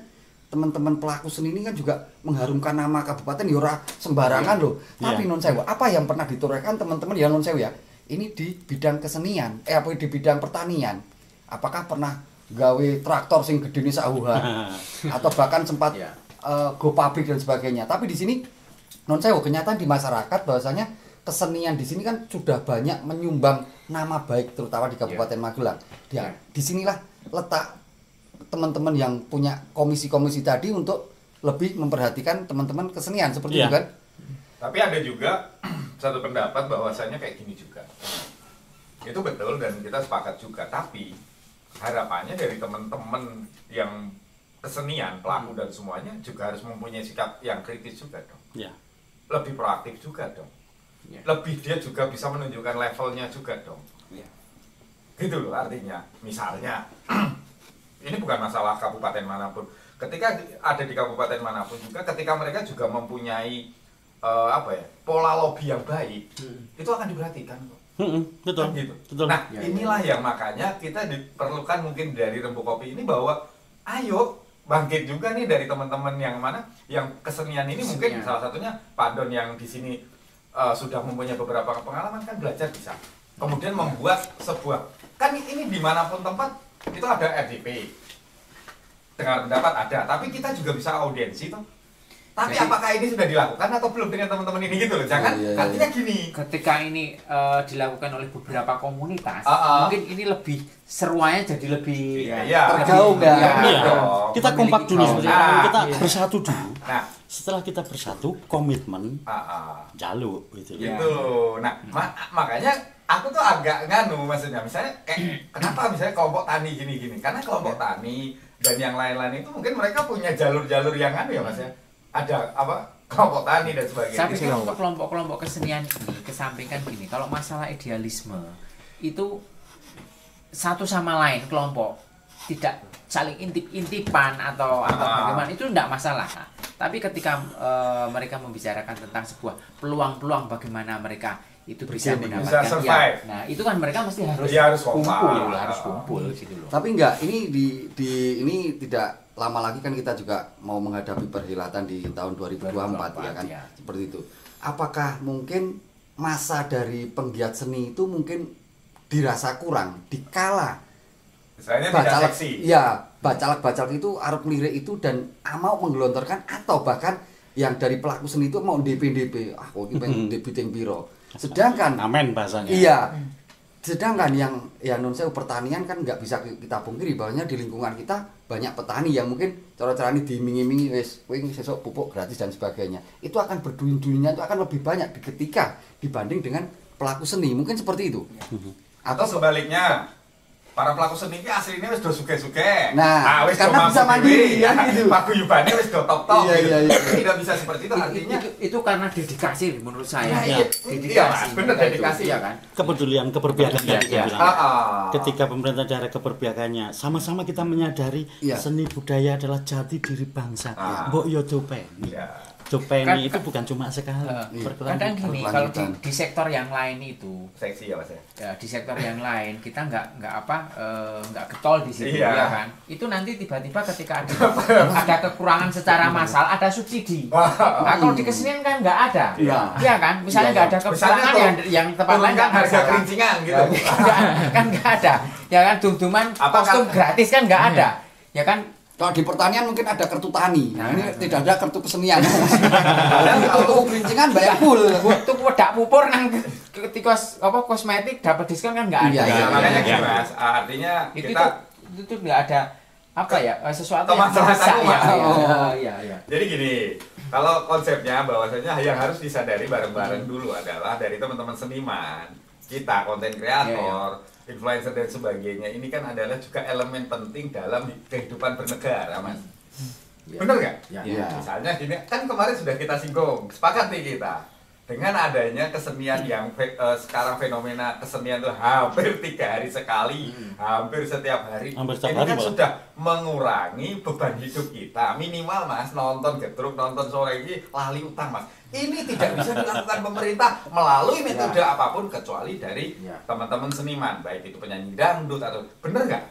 Teman-teman pelaku seni ini kan juga mengharumkan nama kabupaten ora sembarangan loh. Tapi non sewu, apa yang pernah ditorehkan teman-teman ya non sewu ya? Ini di bidang kesenian, di bidang pertanian. Apakah pernah gawe traktor sing gedene sauhan atau bahkan sempat go pabrik dan sebagainya. Tapi di sini non sewu kenyataan di masyarakat bahwasanya kesenian di sini kan sudah banyak menyumbang nama baik terutama di Kabupaten Magelang. Di sinilah letak teman-teman yang punya komisi-komisi tadi untuk lebih memperhatikan teman-teman kesenian seperti itu kan. Tapi ada juga satu pendapat bahwasanya kayak gini juga. Itu betul dan kita sepakat juga. Tapi harapannya dari teman-teman yang kesenian, pelaku dan semuanya juga harus mempunyai sikap yang kritis juga dong. Lebih proaktif juga dong. Lebih dia juga bisa menunjukkan levelnya juga dong. Gitu loh artinya. Misalnya ini bukan masalah kabupaten manapun. Ketika ada di kabupaten manapun juga, ketika mereka juga mempunyai pola lobby yang baik, itu akan diperhatikan kok. Betul. Kan gitu. Betul. Nah, inilah yang makanya kita diperlukan mungkin dari Rembu Kopi ini bahwa ayo bangkit juga nih dari teman-teman yang mana yang kesenian ini mungkin salah satunya Pak Don yang di sini sudah mempunyai beberapa pengalaman kan belajar bisa. Kemudian membuat sebuah kan ini dimanapun tempat itu ada RDP dengar pendapat ada, tapi kita juga bisa audiensi toh. Tapi apakah ini sudah dilakukan atau belum dengan teman-teman ini gitu loh? Jangan artinya gini. Ketika ini dilakukan oleh beberapa komunitas, mungkin ini lebih seruannya jadi lebih tergaung kan. Kita kompak dulu kita bersatu dulu. Nah, setelah kita bersatu, komitmen jaluk gitu. Gitu. Nah, makanya aku tuh agak nganu maksudnya. Misalnya kayak kenapa misalnya kelompok tani gini-gini? Karena kelompok tani dan yang lain-lain itu mungkin mereka punya jalur-jalur yang anu ya Mas ya. Ada apa kelompok tani dan sebagainya. Tapi untuk kelompok-kelompok kesenian ini kesampingkan gini, kalau masalah idealisme itu satu sama lain kelompok tidak saling intip-intipan atau bagaimana itu tidak masalah. Nah, tapi ketika mereka membicarakan tentang sebuah peluang-peluang bagaimana mereka itu bisa mendapatkan survive. Nah, itu kan mereka mesti harus kumpul gitu loh. Tapi enggak, ini ini tidak lama lagi kan kita juga mau menghadapi perhelatan di tahun 2024 ya kan. Seperti itu. Apakah mungkin masa dari penggiat seni itu mungkin dirasa kurang dikala misalnya bacalek, tidak seksi. Iya, bacalek itu arep lirik itu dan mau menggelontorkan atau bahkan yang dari pelaku seni itu mau DP, aku iki pengen debiting piro. Sedangkan amen bahasanya. Iya. Sedangkan yang non sewu pertanian kan nggak bisa kita pungkiri bahwanya di lingkungan kita banyak petani yang mungkin cara-caranya diiming-imingi wis kowe sesuk pupuk gratis dan sebagainya. Itu akan berduyun-duyunnya itu akan lebih banyak ketika dibanding dengan pelaku seni. Mungkin seperti itu. Atau sebaliknya para pelaku seni ini aslinya wis do suge-suge. Nah, wis karena bisa mandiri ya gitu. Paguyubane wis do top-top. Iya. Tidak bisa seperti itu artinya itu karena dedikasi menurut saya. Dedikasi. Benar dedikasi ya kan. Kepedulian, keberpihakan ketika pemerintah daerah keberpihakannya sama-sama kita menyadari seni budaya adalah jati diri bangsa. Mbok yo dopeni. Dopeni itu bukan cuma sekali. Kadang gini, kalau di sektor yang lain itu seksi ya Mas ya. Di sektor yang lain kita nggak getol di situ ya kan. Itu nanti tiba-tiba ketika ada kekurangan secara massal ada subsidi. Nah, kalau di kesenian kan nggak ada. Iya kan? Misalnya nggak ada kekurangan yang tempat lain kan harga kerincingan gitu. Kan nggak ada. Ya kan dum-duman kostum gratis kan nggak ada. Ya kan. Kalau di pertanian mungkin ada kartu tani. Nah, ini tidak ada kartu kesenian. Kartu kerincingan bayar full. Waktu wedak pupur nang ketika kosmetik dapat diskon kan nggak ada. Iya, makanya gitu Mas. Artinya itu nggak ada apa ya sesuatu yang biasa. Iya. Jadi gini, kalau konsepnya bahwasanya yang harus disadari bareng-bareng dulu adalah dari teman-teman seniman, kita konten kreator, influencer dan sebagainya ini kan adalah juga elemen penting dalam kehidupan bernegara Mas. Bener nggak? Ya. Misalnya gini, kan kemarin sudah kita singgung, sepakat nih kita dengan adanya kesenian yang sekarang fenomena kesenian itu hampir 3 hari sekali, hampir setiap hari. Ini kan sudah mengurangi beban hidup kita. Minimal Mas nonton getruk, nonton sore ini lali utang Mas. Ini tidak bisa dilakukan pemerintah melalui metode apapun kecuali dari teman-teman seniman, baik itu penyanyi dangdut atau bener nggak?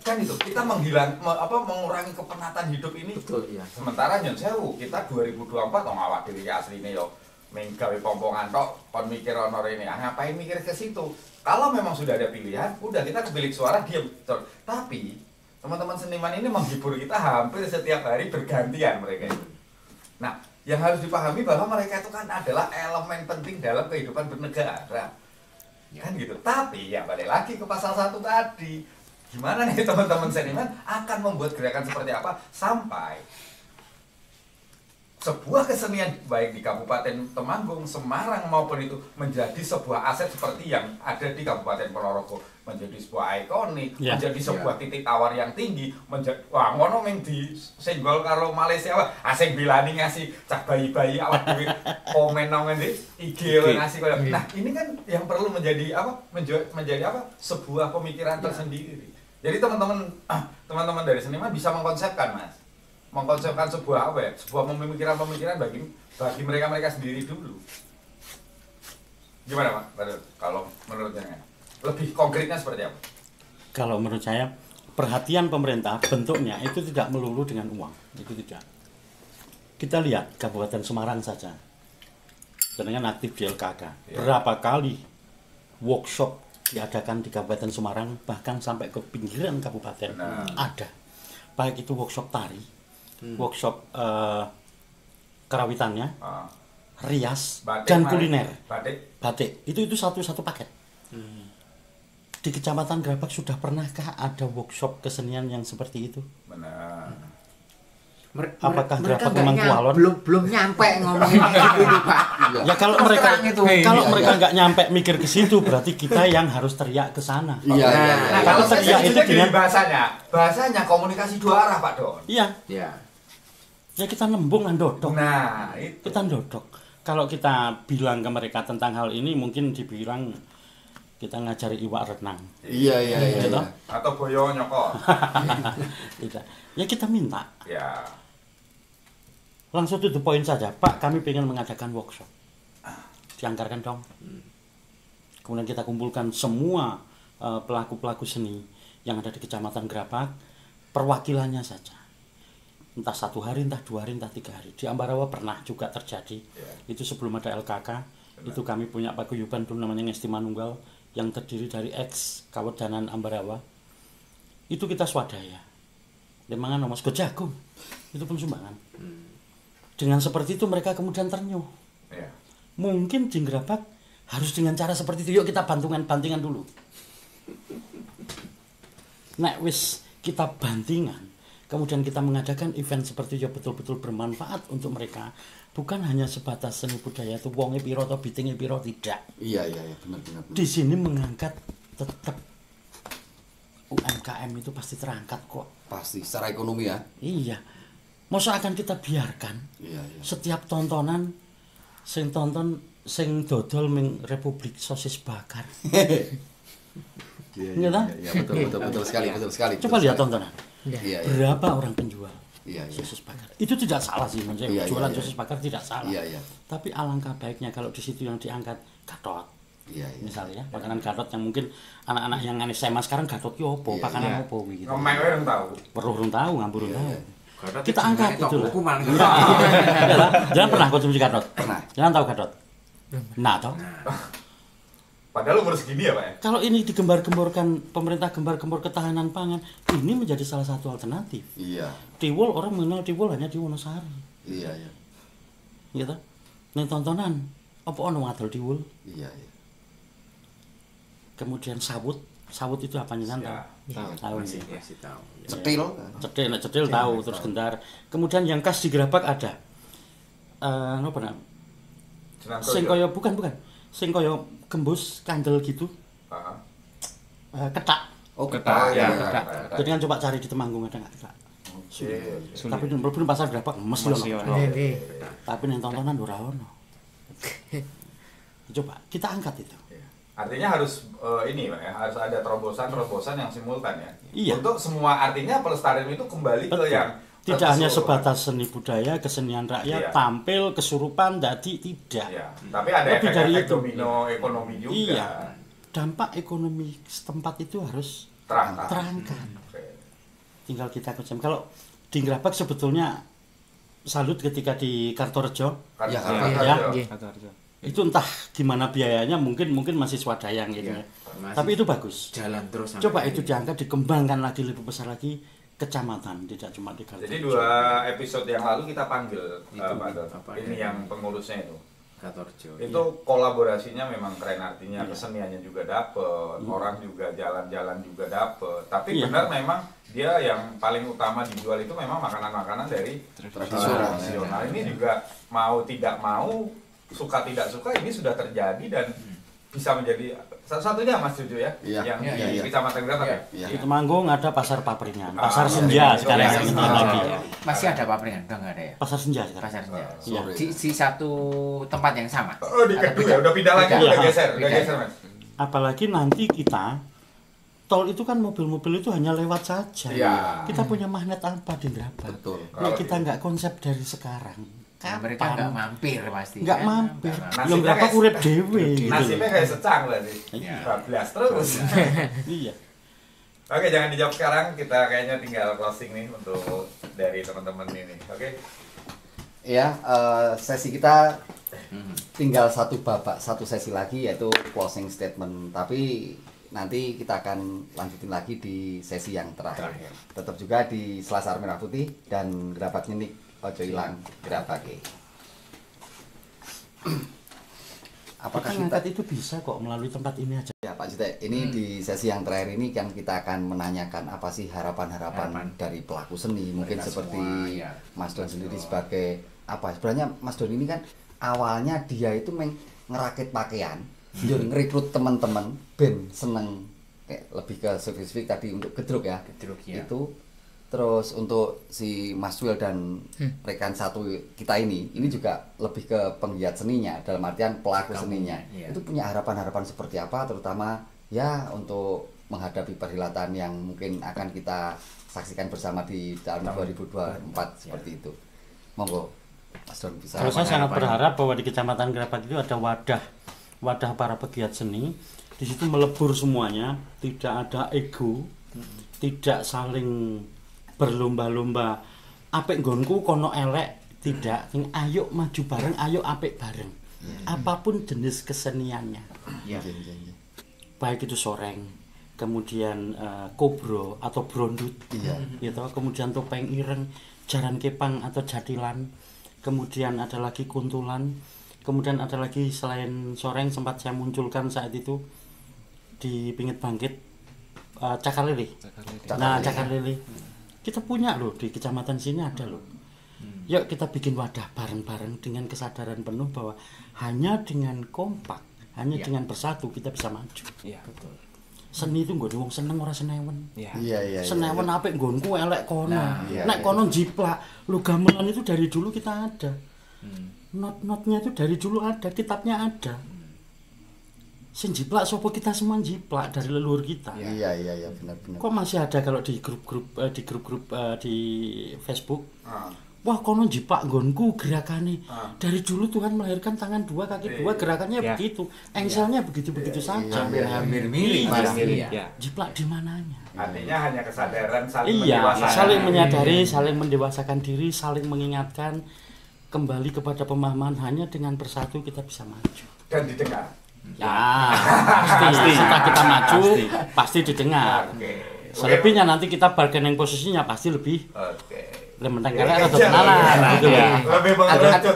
Kan itu kita mengurangi kepenatan hidup ini. Betul, iya. Sementara nyon sewu kita 2024 awak dhewe asline yo menggawe pompongan tok kon mikir ono rene. Ngapain mikir ke situ? Kalau memang sudah ada pilihan, udah kita ke bilik suara diam. Tapi teman-teman seniman ini menghibur kita hampir setiap hari bergantian mereka itu. Nah, yang harus dipahami bahwa mereka itu kan adalah elemen penting dalam kehidupan bernegara. Kan gitu. Tapi ya balik lagi ke pasal 1 tadi. Gimana nih teman-teman seniman akan membuat gerakan seperti apa sampai sebuah kesenian baik di Kabupaten Temanggung, Semarang maupun itu menjadi sebuah aset seperti yang ada di Kabupaten Ponorogo, menjadi sebuah ikonik, menjadi sebuah titik tawar yang tinggi, wah ngono meng di senggol karo Malaysia asing bilani ngasih cah bayi-bayi awak dhewe komen nang ndi IG ngasih koyo. Nah, ini kan yang perlu menjadi sebuah pemikiran tersendiri. Jadi teman-teman dari seniman bisa mengkonsepkan sebuah pemikiran bagi mereka sendiri dulu. Gimana Pak? Kalau menurut Anda lebih konkretnya seperti apa? Kalau menurut saya perhatian pemerintah bentuknya itu tidak melulu dengan uang, itu tidak. Kita lihat Kabupaten Semarang saja dengan aktif di LKK, berapa kali workshop diadakan di Kabupaten Semarang bahkan sampai ke pinggiran kabupaten ada, baik itu workshop tari, workshop kerawitannya, rias, batik, dan kuliner. Batik. Itu satu paket. Di Kecamatan Gerabak sudah pernahkah ada workshop kesenian yang seperti itu? Benar. Apakah Gerabak memang kualon? Belum nyampe ngomongin gitu Pak. Ya kalau mereka nggak nyampe mikir ke situ, berarti kita yang harus teriak ke sana. Iya. Nah, kalau teriak itu dengan bahasanya komunikasi dua arah Pak Don. Iya. Ya kita nembung ndodok. Nah, itu. Kita ndodok. Kalau kita bilang ke mereka tentang hal ini, mungkin dibilang kita ngajari iwak renang. Iya. Gitu? Atau boyo nyokor. Tidak. Ya kita minta. Ya. Langsung to the point saja, Pak, kami ingin mengadakan workshop. Dianggarkan dong. Kemudian kita kumpulkan semua pelaku-pelaku seni yang ada di Kecamatan Gerabak, perwakilannya saja. Entah 1 hari, entah 2 hari, entah 3 hari. Di Ambarawa pernah juga terjadi. Itu sebelum ada LKK. Itu kami punya paguyuban dulu namanya Ngesti Manunggal yang terdiri dari ex Kawedanan Ambarawa. Itu kita swadaya. Lemangan nomor sego jagung. Itu pun sumbangan. Dengan seperti itu mereka kemudian ternyuh. Mungkin di Gerabak harus dengan cara seperti itu. Yuk kita bantingan dulu. Nek wis kita bantingan, kemudian kita mengadakan event seperti itu betul-betul bermanfaat untuk mereka. Bukan hanya sebatas seni budaya itu wonge piro atau bitinge piro, tidak. Iya, benar. Di sini mengangkat tetap UMKM itu pasti terangkat kok. Pasti secara ekonomi ya. Iya. Masa akan kita biarkan setiap tontonan sing dodol ming Republik Sosis Bakar. Iya, betul sekali. Coba lihat tontonan. Iya. Berapa orang penjual Iya. sosis bakar? Itu tidak salah sih, maksudnya jualan sosis bakar tidak salah. Iya. Tapi alangkah baiknya kalau di situ yang diangkat Gatot. Iya. Misalnya makanan Gatot yang mungkin anak-anak yang SMA sekarang Gatot yo opo, pakanan opo gitu. Ngomong orang tahu. Perlu tahu, ngambur tahu. Gatot Kita angkat itu loh. Iya. Jangan pernah konsumsi Gatot. Pernah. Jangan tahu Gatot. Nah, toh. Padahal umur segini ya Pak ya? Kalau ini digembar-gemborkan, pemerintah gembar-gembor ketahanan pangan, ini menjadi salah satu alternatif. Iya. Tiwul, orang mengenal Tiwul hanya di Wonosari. Iya. Gitu. Ning tontonan, apa ono ngadol Tiwul? Iya. Kemudian sawut itu apa nih tahu? Tahu sih. Masih tahu. Cetil tahu, terus gendar. Kemudian yang khas di Gerabak ada apa namanya? Sing kaya bukan. Sing kaya gembus kandel gitu. Ketak. Oh, ketak. Ketak. Jadi kan coba cari di Temanggung ada enggak ketak. Tapi di mlebu pasar Gerabak mesti ono. Tapi ning tontonan ora ono. Coba kita angkat itu. Artinya harus ini Pak ya, harus ada terobosan yang simultan ya. Iya. Untuk semua artinya pelestarian itu kembali ke yang tidak hanya sebatas seni budaya, kesenian rakyat, tampil, kesurupan, dadi tidak. Iya. Tapi ada efek domino ekonomi juga. Iya. Dampak ekonomi setempat itu harus terangkat. Tinggal kita kecam. Kalau di Gerabak sebetulnya salut ketika di Kartorejo. Kartorejo. Itu entah gimana biayanya, mungkin masih swadaya gitu ya. Tapi itu bagus. Jalan terus. Coba itu diangkat, dikembangkan lagi lebih besar lagi kecamatan, tidak cuma di Kartorejo. Jadi 2 episode yang lalu kita panggil Pak Dot. Ini yang pengurusnya itu. Kartorejo. Itu kolaborasinya memang keren, artinya keseniannya juga dapet, orang juga jalan-jalan juga dapet. Tapi benar memang dia yang paling utama dijual itu memang makanan-makanan dari tradisional. Ini juga mau tidak mau, suka tidak suka ini sudah terjadi dan bisa menjadi satu-satunya Mas Jojo ya, yang di Kecamatan Gerabak ya. Di Temanggung ada pasar papringan, pasar senja sekarang yang lagi. Masih ada papringan, udah nggak ada ya? Pasar senja sekarang. Pasar senja. Di satu tempat yang sama. Oh, di kedua udah pindah lagi, udah geser Mas. Apalagi nanti kita tol itu kan mobil-mobil itu hanya lewat saja. Kita punya magnet apa di Gerabak? Betul. Kita nggak konsep dari sekarang. Mereka nggak mampir pasti. Nggak mampir. Yang berapa urip dewe. Nasibnya kayak secang berarti. 12 terus. Iya. Oke, jangan dijawab sekarang. Kita kayaknya tinggal closing nih untuk dari teman-teman ini. Oke. Ya, sesi kita tinggal satu sesi lagi yaitu closing statement. Tapi nanti kita akan lanjutin lagi di sesi yang terakhir. Tetap juga di Selasar Merah Putih dan Gerabak Nyenik Ojo Ilang Gerabak. Apakah kita itu bisa kok melalui tempat ini aja? Ya Pak Cite, ini di sesi yang terakhir ini kan kita akan menanyakan apa sih harapan-harapan dari pelaku seni, mungkin seperti ya. Mas Don sendiri sebagai apa? Sebenarnya Mas Don ini kan awalnya dia itu ngerakit pakaian, ngerekrut teman-teman band seneng lebih ke spesifik tadi untuk gedruk ya. Itu terus untuk si Mas Wil dan rekan satu kita ini juga lebih ke penggiat seninya, dalam artian pelaku seninya. Itu punya harapan-harapan seperti apa, terutama ya untuk menghadapi perhelatan yang mungkin akan kita saksikan bersama di tahun 2024 seperti itu. Monggo Mas Don bisa. Kalau saya sangat berharap bahwa di Kecamatan Gerabat itu ada wadah para pegiat seni. Di situ melebur semuanya, tidak ada ego, tidak saling berlomba-lomba apik nggonku kono elek, tidak. Ayo maju bareng, ayo apik bareng. Apapun jenis keseniannya. Baik itu soreng, kemudian kobro atau brondut, gitu. Kemudian topeng ireng, jaran kepang atau jatilan. Kemudian ada lagi kuntulan. Kemudian ada lagi selain soreng sempat saya munculkan saat itu di Pingit Bangkit, Cakar Lele. Nah, Cakar Lele. Kita punya loh di kecamatan sini ada loh. Yuk kita bikin wadah bareng-bareng dengan kesadaran penuh bahwa hanya dengan kompak, hanya dengan bersatu kita bisa maju. Iya, betul. Seni itu nggo wong seneng ora senewen. Iya. Senewen apik nggonku elek kono. Nek kono jiplak, lu gamelan itu dari dulu kita ada. Not-notnya itu dari dulu ada, kitabnya ada. Sing jiplak sapa kita semua jiplak dari leluhur kita. Iya benar. Kok masih ada kalau di grup-grup di Facebook. Wah kono jiplak nggonku gerakane. Dari dulu Tuhan melahirkan tangan dua kaki dua, gerakannya begitu. Engselnya begitu-begitu saja. Hampir mirip pasti. Jiplak di mananya? Artinya hanya kesadaran saling mendewasakan. Saling menyadari, saling mendewasakan diri, saling mengingatkan kembali kepada pemahaman hanya dengan bersatu kita bisa maju. Dan didengar. Ya, pasti. Setelah kita maju, pasti didengar. Selebihnya nanti kita bargaining posisinya pasti lebih. Lementeng kalian atau kenalan gitu ya.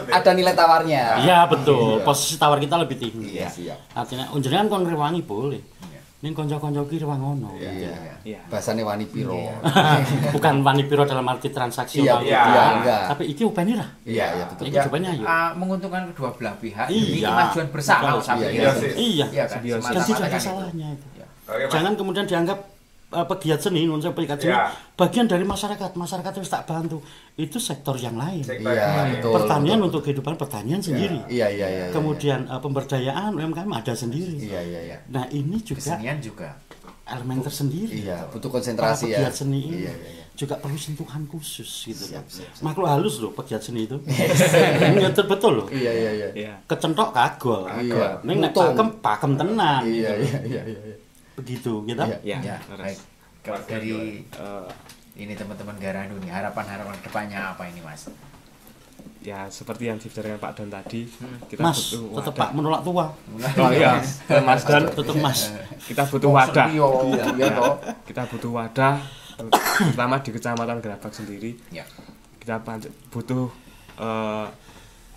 Ada nilai tawarnya. Iya betul. Posisi tawar kita lebih tinggi. Iya. Artinya unjenengan kon ngrewangi boleh. Ning kanca-kanca ki rewang ngono. Iya. Bahasane wani piro. Bukan wani piro dalam arti transaksional. Iya. Tapi iki upeni lah. Iya betul. Iki cobanya ayo. Menguntungkan kedua belah pihak demi kemajuan bersama. Iya. Dan tidak ada salahnya itu. Jangan kemudian dianggap pegiat seni, pegiat seni bagian dari masyarakat itu tak bantu. Itu sektor yang lain. Iya, betul. Pertanian untuk kehidupan pertanian sendiri. Iya. Kemudian pemberdayaan UMKM ada sendiri. Iya. Nah, ini juga kesenian juga elemen tersendiri. Iya, butuh konsentrasi pegiat seni ini juga perlu sentuhan khusus gitu. Makhluk halus loh pegiat seni itu. Nyetir betul loh. Iya. Kecentok kagol. Ning nek pakem tenan. Iya. Begitu gitu. Ya, baik. Kalau dari ini teman-teman Garandu nih, harapan-harapan depannya apa ini Mas? Ya seperti yang dibicarakan Pak Don tadi, kita Mas, butuh tetap wadah. Pak menolak tua. Oh iya, Mas Don tetap Mas. Kita butuh wadah. Iya toh. Kita butuh wadah, terutama di Kecamatan Gerabak sendiri. Ya. Kita butuh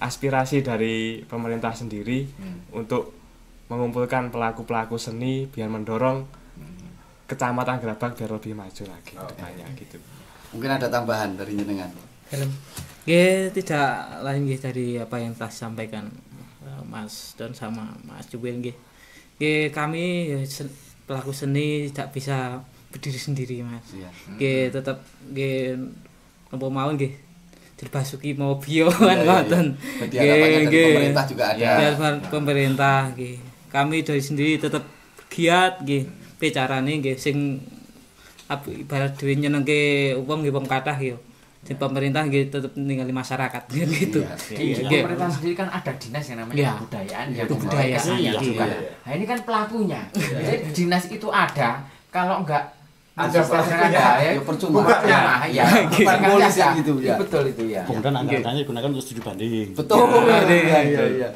aspirasi dari pemerintah sendiri untuk mengumpulkan pelaku-pelaku seni biar mendorong Kecamatan Gerabak biar lebih maju lagi depannya gitu. Mungkin ada tambahan dari jenengan. Tidak lain dari apa yang telah disampaikan Mas Don sama Mas Jubil kami pelaku seni tidak bisa berdiri sendiri Mas. Tetap mau Basuki mau bio kan ngoten. Pemerintah juga ada. Pemerintah kami dari sendiri tetap giat carane sing ibarat dhewe nyenengke wong kathah sing pemerintah tetap ningali masyarakat gitu. Pemerintah sendiri kan ada dinas yang namanya kebudayaan yang juga. Nah ini kan pelakunya. Jadi dinas itu ada, kalau enggak ada pelakunya ya percuma. Ya, polisi gitu ya. Betul itu ya. Kemudian anggarannya digunakan untuk studi banding. Betul.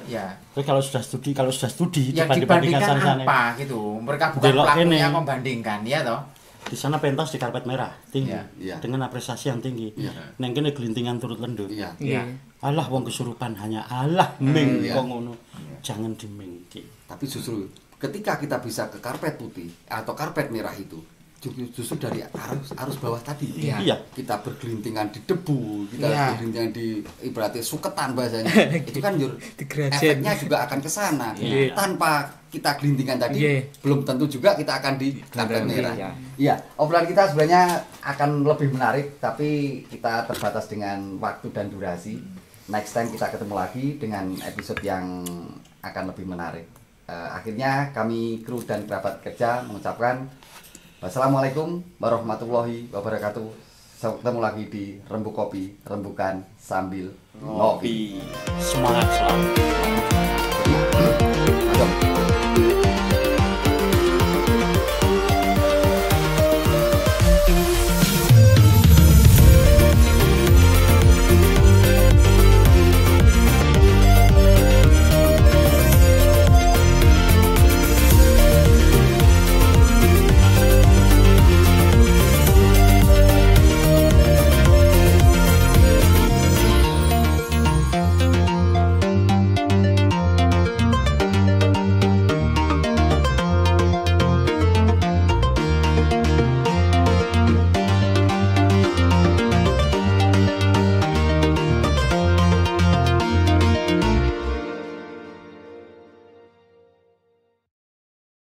Iya. Terus kalau sudah studi ya dibandingkan apa gitu. Mereka bukan pelakunya membandingkan ya toh. Di sana pentas di karpet merah tinggi, Iya. dengan apresiasi yang tinggi. Iya. Neng kene gelintingan turut lendur. Iya. Iya. Alah wong kesurupan hanya alah ming Iya. kok ngono. Jangan dimingki. Tapi justru ketika kita bisa ke karpet putih atau karpet merah itu, justru dari arus bawah tadi. Iya. Kita bergelintingan di debu, kita Iya. bergelintingan di ibaratnya suketan bahasanya. Itu kan Degrajen. efeknya juga akan ke sana. Iya. Tanpa kita gelintingan tadi, Iya. belum tentu juga kita akan di karpet merah. Iya. Iya, obrolan kita sebenarnya akan lebih menarik, tapi kita terbatas dengan waktu dan durasi. Next time kita ketemu lagi dengan episode yang akan lebih menarik. Akhirnya kami kru dan kerabat kerja mengucapkan wassalamualaikum warahmatullahi wabarakatuh. Sampai ketemu lagi di Rembuk Kopi, rembukan sambil ngopi. Semangat selalu. Ayo.